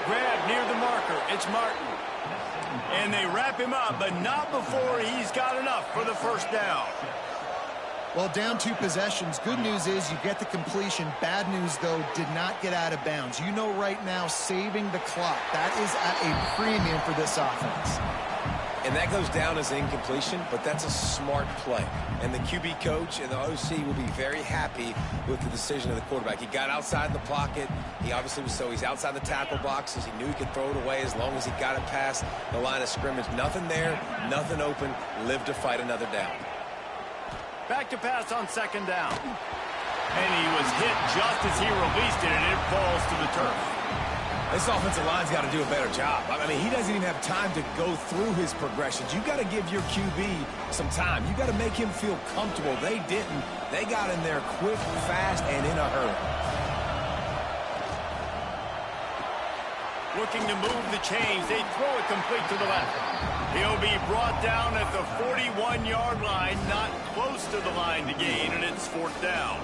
Grab near the marker. It's Martin. And they wrap him up, but not before he's got enough for the first down. Well, down 2 possessions. Good news is you get the completion. Bad news, though, did not get out of bounds. You know right now, saving the clock. That is at a premium for this offense. And that goes down as incompletion, but that's a smart play. And the QB coach and the OC will be very happy with the decision of the quarterback. He got outside the pocket. He obviously was he's outside the tackle boxes. He knew he could throw it away as long as he got it past the line of scrimmage. Nothing there, nothing open. Live to fight another down. Back to pass on second down. And he was hit just as he released it, and it falls to the turf. This offensive line's got to do a better job. I mean, he doesn't even have time to go through his progressions. You've got to give your QB some time. You've got to make him feel comfortable. They didn't. They got in there quick, fast, and in a hurry. Looking to move the chains. They throw it complete to the left. He'll be brought down at the 41-yard line, not close to the line to gain, and it's 4th down.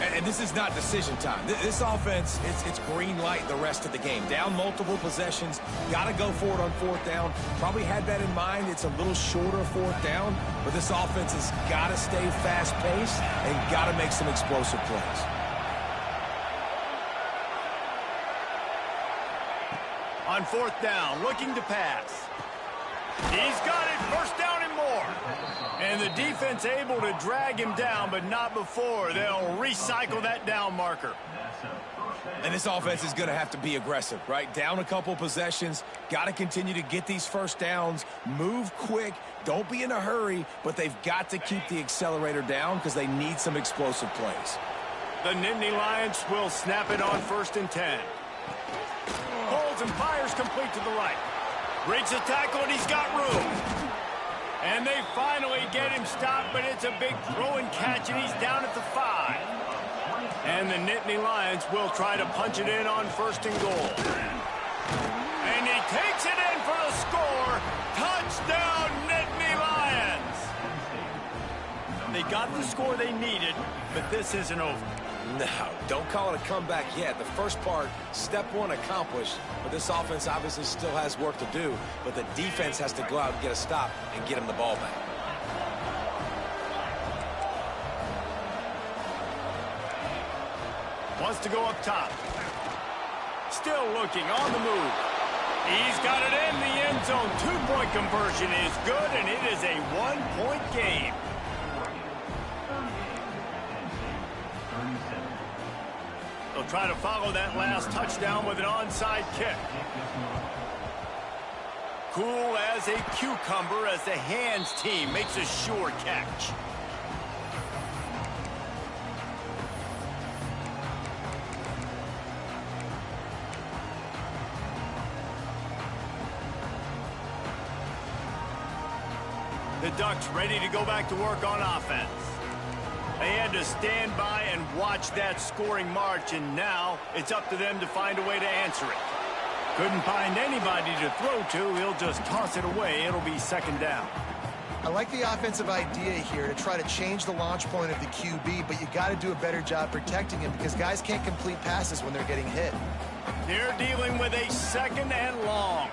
And this is not decision time. This offense, it's green light the rest of the game. Down multiple possessions, got to go for it on 4th down. Probably had that in mind. It's a little shorter 4th down, but this offense has got to stay fast-paced and got to make some explosive plays. On 4th down, looking to pass. He's got it, first down and more. And the defense able to drag him down, but not before. They'll recycle that down marker. And this offense is going to have to be aggressive, right? Down a couple possessions, got to continue to get these first downs, move quick, don't be in a hurry, but they've got to keep the accelerator down because they need some explosive plays. The Nittany Lions will snap it on 1st and 10. Pulls and fires complete to the right. Breaks a tackle, and he's got room. And they finally get him stopped, but it's a big throw and catch, and he's down at the 5. And the Nittany Lions will try to punch it in on 1st and goal. And he takes it in for the the score. Touchdown, Nittany Lions. They got the score they needed, but this isn't over. No, don't call it a comeback yet. The first part, step one accomplished, but this offense obviously still has work to do, but the defense has to go out and get a stop and get them the ball back. Wants to go up top. Still looking on the move. He's got it in the end zone. Two-point conversion is good, and it is a one-point game. They'll try to follow that last touchdown with an onside kick. Cool as a cucumber as the hands team makes a sure catch. The Ducks ready to go back to work on offense. They had to stand by and watch that scoring march, and now it's up to them to find a way to answer it. Couldn't find anybody to throw to. He'll just toss it away. It'll be second down. I like the offensive idea here to try to change the launch point of the QB, but you got to do a better job protecting him because guys can't complete passes when they're getting hit. They're dealing with a second and long.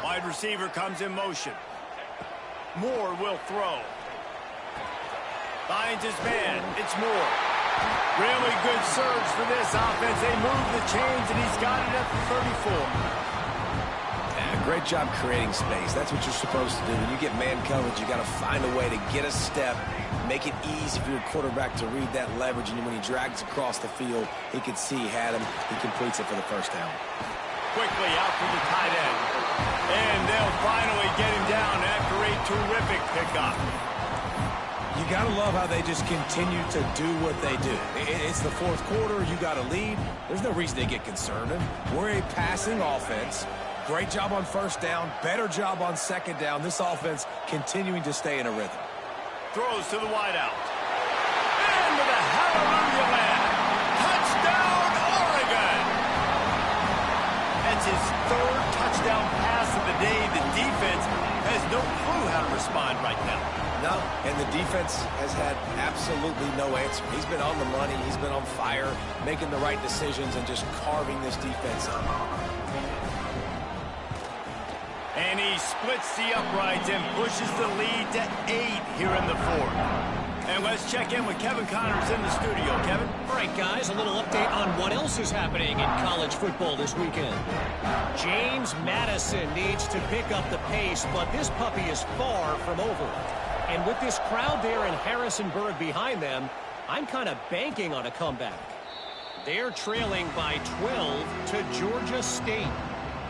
Wide receiver comes in motion. Moore will throw. Finds his man. It's Moore. Really good surge for this offense. They move the chains, and he's got it at the 34. Yeah, great job creating space. That's what you're supposed to do. When you get man coverage, you got to find a way to get a step, make it easy for your quarterback to read that leverage, and when he drags across the field, he could see he had him. He completes it for the first down. Quickly out for the tight end. And they'll finally get him down after a terrific pickup. You got to love how they just continue to do what they do. It's the fourth quarter. You got a lead. There's no reason to get concerned. We're a passing offense. Great job on first down. Better job on second down. This offense continuing to stay in a rhythm. Throws to the wideout. Into the hallelujah land. Touchdown, Oregon. That's his third touchdown pass of the day. The defense has no clue how to respond right now. No, and the defense has had absolutely no answer. He's been on the money. He's been on fire, making the right decisions and just carving this defense up. And he splits the uprights and pushes the lead to 8 here in the fourth. And let's check in with Kevin Connors in the studio. Kevin? All right, guys, a little update on what else is happening in college football this weekend. James Madison needs to pick up the pace, but this puppy is far from over. And with this crowd there in Harrisonburg behind them, I'm kind of banking on a comeback. They're trailing by 12 to Georgia State.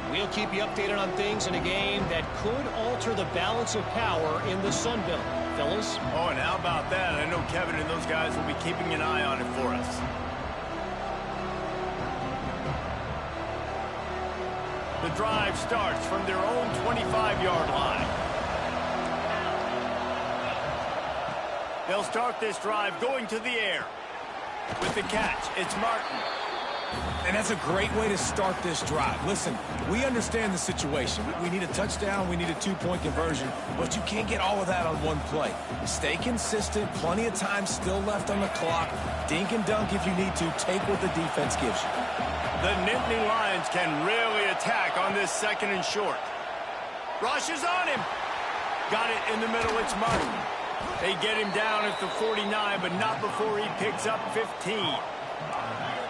We'll keep you updated on things in a game that could alter the balance of power in the Sun Belt. Fellas? Oh, and how about that? I know Kevin and those guys will be keeping an eye on it for us. The drive starts from their own 25-yard line. They'll start this drive going to the air. With the catch, it's Martin. And that's a great way to start this drive. Listen, we understand the situation. We need a touchdown. We need a two-point conversion. But you can't get all of that on one play. Stay consistent. Plenty of time still left on the clock. Dink and dunk if you need to. Take what the defense gives you. The Nittany Lions can really attack on this second and short. Rush is on him. Got it in the middle. It's Martin. They get him down at the 49, but not before he picks up 15.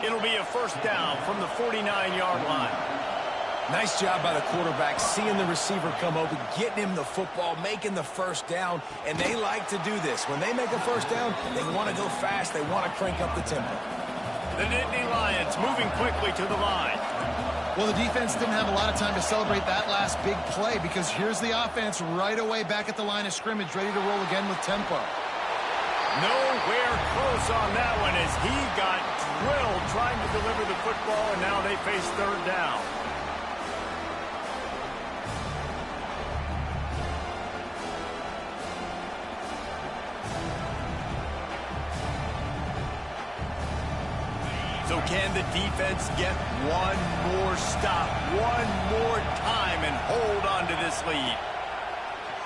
It'll be a first down from the 49-yard line. Nice job by the quarterback, seeing the receiver come open, getting him the football, making the first down, and they like to do this. When they make a first down, they want to go fast. They want to crank up the tempo. The Nittany Lions moving quickly to the line. Well, the defense didn't have a lot of time to celebrate that last big play because here's the offense right away back at the line of scrimmage, ready to roll again with tempo. Nowhere close on that one as he got drilled trying to deliver the football, and now they face third down. So can the defense get one more stop, one more time, and hold on to this lead?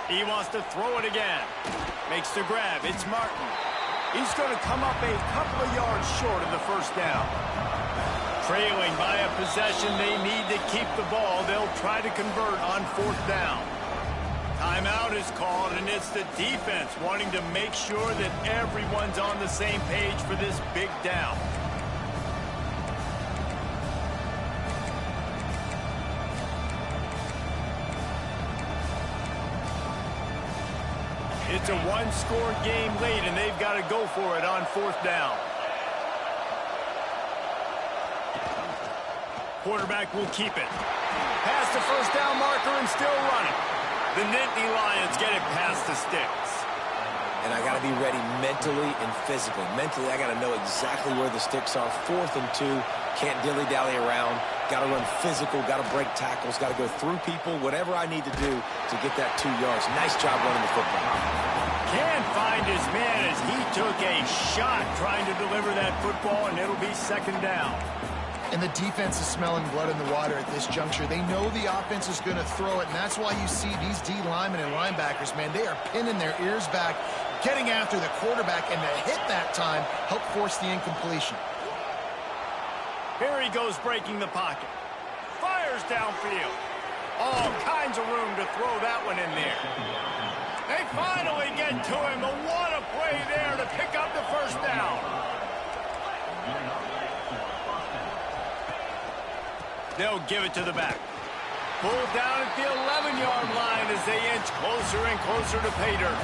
He wants to throw it again. Makes the grab. It's Martin. He's going to come up a couple of yards short of the first down. Trailing by a possession, they need to keep the ball. They'll try to convert on fourth down. Timeout is called, and it's the defense wanting to make sure that everyone's on the same page for this big down. It's a one-score game late, and they've got to go for it on fourth down. Quarterback will keep it. Past the first down marker and still running. The Nittany Lions get it past the sticks. And I got to be ready mentally and physically. Mentally, I got to know exactly where the sticks are. 4th and 2. Can't dilly-dally around. Got to run physical. Got to break tackles. Got to go through people. Whatever I need to do to get that 2 yards. Nice job running the football. Can't find his man as he took a shot trying to deliver that football, and it'll be second down. And the defense is smelling blood in the water at this juncture. They know the offense is going to throw it, and that's why you see these D linemen and linebackers, man, they are pinning their ears back, getting after the quarterback, and to hit that time, help force the incompletion. Here he goes breaking the pocket. Fires downfield. All kinds of room to throw that one in there. They finally get to him, but what a play there to pick up the first down. They'll give it to the back. Pulled down at the 11-yard line as they inch closer and closer to pay dirt.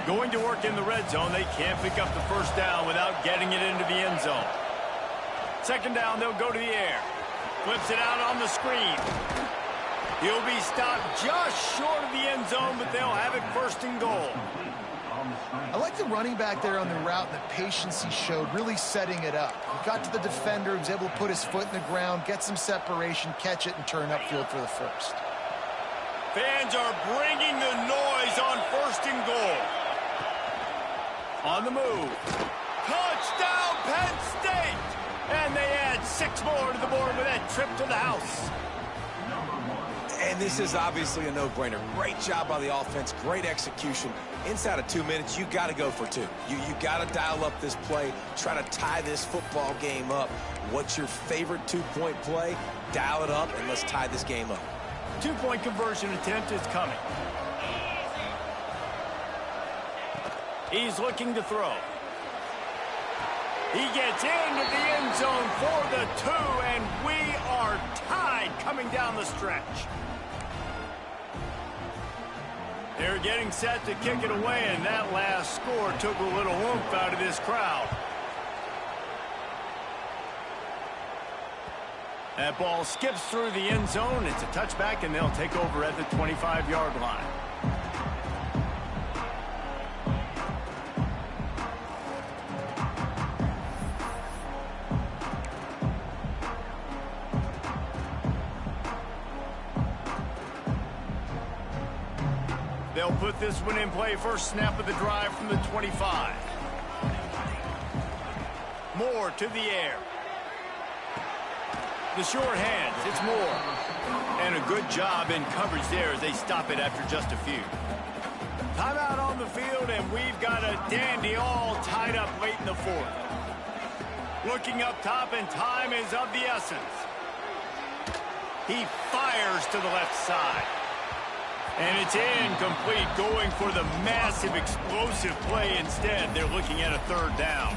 Going to work in the red zone, they can't pick up the first down without getting it into the end zone. Second down, they'll go to the air. Flips it out on the screen. He'll be stopped just short of the end zone, but they'll have it first and goal. I like the running back there on the route and the patience he showed, really setting it up. He got to the defender, he was able to put his foot in the ground, get some separation, catch it, and turn upfield for the first. Fans are bringing the noise on first and goal. On the move. Touchdown, Penn State! And they add 6 more to the board with that trip to the house. And this is obviously a no-brainer. Great job by the offense, great execution. Inside of 2 minutes, you got to go for 2. You got to dial up this play, try to tie this football game up. What's your favorite 2-point play? Dial it up, and let's tie this game up. 2-point conversion attempt is coming. He's looking to throw. He gets into the end zone for the 2, and we are tied coming down the stretch. They're getting set to kick it away, and that last score took a little oomph out of this crowd. That ball skips through the end zone. It's a touchback, and they'll take over at the 25-yard line. They'll put this one in play. First snap of the drive from the 25. Moore to the air. The short hands. It's Moore. And a good job in coverage there as they stop it after just a few. Timeout on the field, and we've got a dandy all tied up late in the 4th. Looking up top, and time is of the essence. He fires to the left side. And it's incomplete, going for the massive explosive play instead. They're looking at a 3rd down.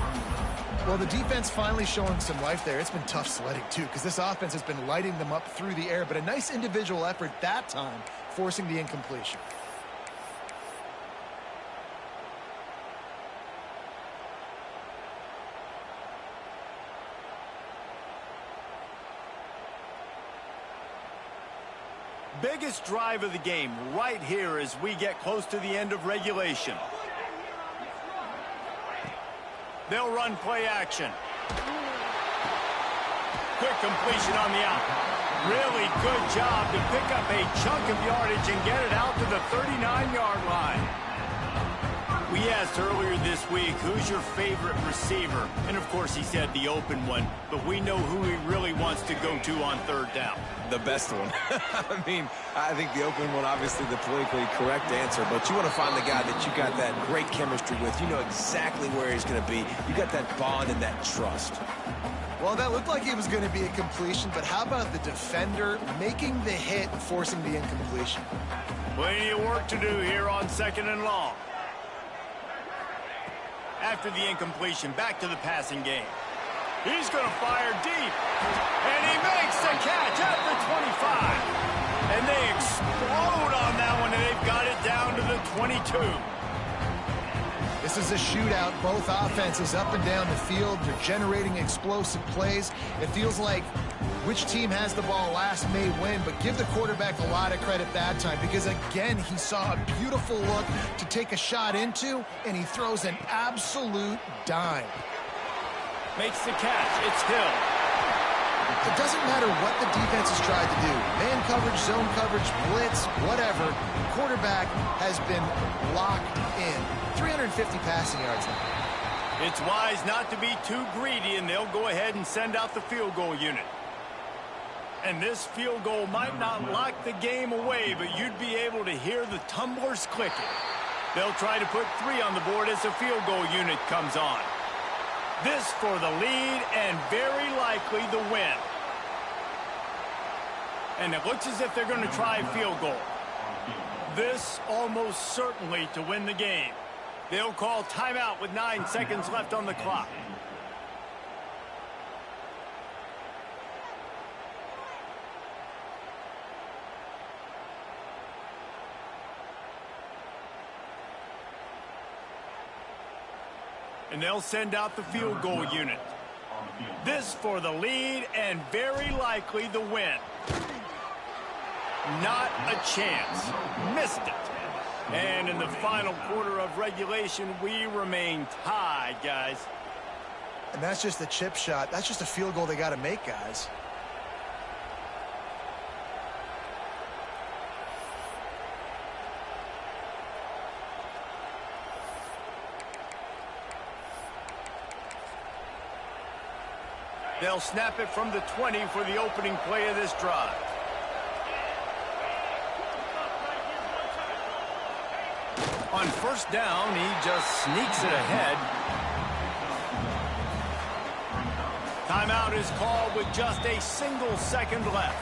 Well, the defense finally showing some life there. It's been tough sledding, too, because this offense has been lighting them up through the air, but a nice individual effort that time, forcing the incompletion. Biggest drive of the game right here as we get close to the end of regulation. They'll run play action. Quick completion on the out. Really good job to pick up a chunk of yardage and get it out to the 39-yard line. We asked earlier this week, who's your favorite receiver? And, of course, he said the open one, but we know who he really wants to go to on third down. The best one. I mean, I think the open one, obviously the politically correct answer, but you want to find the guy that you got that great chemistry with. You know exactly where he's going to be. You got that bond and that trust. Well, that looked like it was going to be a completion, but how about the defender making the hit and forcing the incompletion? Plenty of work to do here on 2nd and long. After the incompletion, back to the passing game. He's going to fire deep. And he makes the catch at the 25. And they explode on that one, and they've got it down to the 22. This is a shootout. Both offenses up and down the field. They're generating explosive plays. It feels like which team has the ball last may win, but give the quarterback a lot of credit that time because, again, he saw a beautiful look to take a shot into, and he throws an absolute dime. Makes the catch. It's Hill. It doesn't matter what the defense has tried to do. Man coverage, zone coverage, blitz, whatever. The quarterback has been locked in. 350 passing yards now. It's wise not to be too greedy, and they'll go ahead and send out the field goal unit. And this field goal might not lock the game away, but you'd be able to hear the tumblers clicking. They'll try to put 3 on the board as the field goal unit comes on. This for the lead and very likely the win. And it looks as if they're going to try a field goal. This almost certainly to win the game. They'll call timeout with 9 seconds left on the clock. And they'll send out the field goal unit. This for the lead and very likely the win. Not a chance. Missed it. And in the final quarter of regulation, we remain tied, guys. And that's just a chip shot. That's just a field goal they got to make, guys. They'll snap it from the 20 for the opening play of this drive. On first down, he just sneaks it ahead. Timeout is called with just a single second left.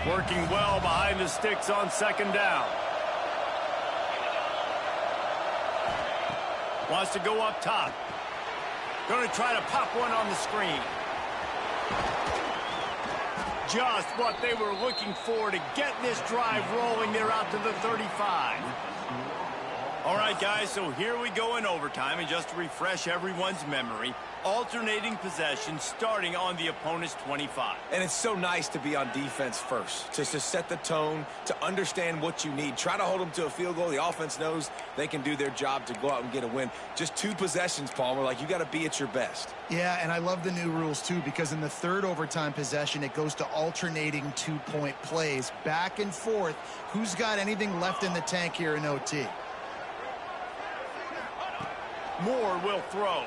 Working well behind the sticks on second down. Wants to go up top. Going to try to pop one on the screen. Just what they were looking for to get this drive rolling. They're out to the 35. All right, guys, so here we go in overtime. And just to refresh everyone's memory, alternating possession starting on the opponent's 25. And it's so nice to be on defense first, just to set the tone, to understand what you need. Try to hold them to a field goal. The offense knows they can do their job to go out and get a win. Just 2 possessions, Palmer. Like, you got to be at your best. Yeah, and I love the new rules, too, because in the third overtime possession, it goes to alternating 2-point plays. Back and forth. Who's got anything left in the tank here in OT? Moore will throw.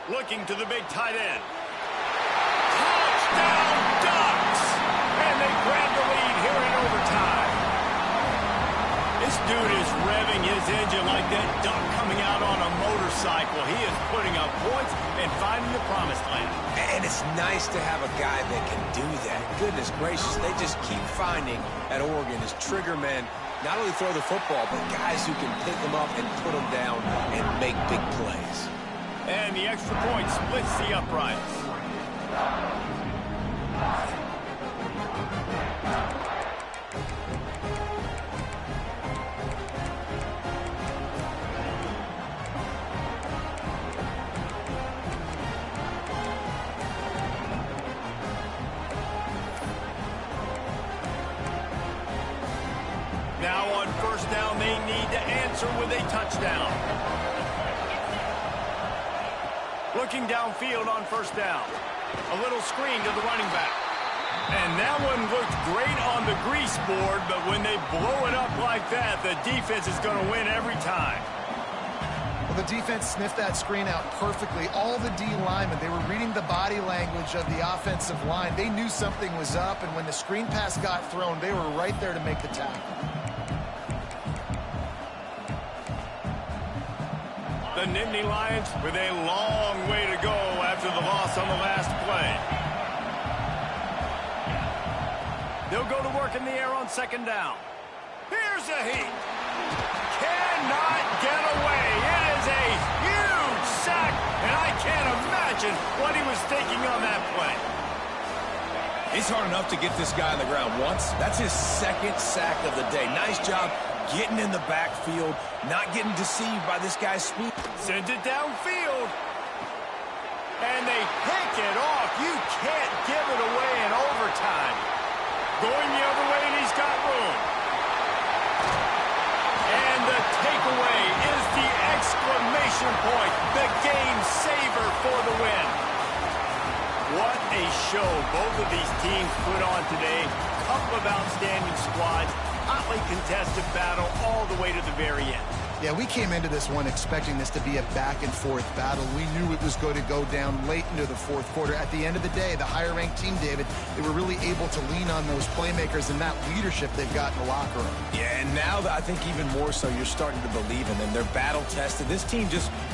Looking to the big tight end. Touchdown Ducks! And they grab the lead here in overtime. This dude is revving his engine like that duck coming out on a motorcycle. He is putting up points and finding the promised land. And it's nice to have a guy that can do that. Goodness gracious, they just keep finding at Oregon as trigger men. Not only throw the football, but guys who can pick them up and put them down and make big plays. And the extra point splits the uprights. Now on first down, they need to answer with a touchdown. Looking downfield on first down. A little screen to the running back. And that one looked great on the grease board, but when they blow it up like that, the defense is going to win every time. Well, the defense sniffed that screen out perfectly. All the D linemen, they were reading the body language of the offensive line. They knew something was up, and when the screen pass got thrown, they were right there to make the tackle. The Nittany Lions with a long way to go after the loss on the last play. They'll go to work in the air on second down. Here's a heat. Cannot get away. It is a huge sack, and I can't imagine what he was thinking on that play. It's hard enough to get this guy on the ground once. That's his second sack of the day. Nice job getting in the backfield, not getting deceived by this guy's speed. Sends it downfield. And they pick it off. You can't give it away in overtime. Going the other way, and he's got room. And the takeaway is the exclamation point, the game saver for the win. What a show both of these teams put on today. Couple of outstanding squads, hotly contested battle all the way to the very end. Yeah, we came into this one expecting this to be a back-and-forth battle. We knew it was going to go down late into the fourth quarter. At the end of the day, the higher-ranked team, David, they were really able to lean on those playmakers and that leadership they've got in the locker room. Yeah, and now I think even more so, you're starting to believe in them. They're battle-tested. This team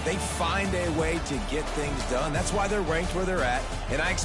they find a way to get things done. That's why they're ranked where they're at. And I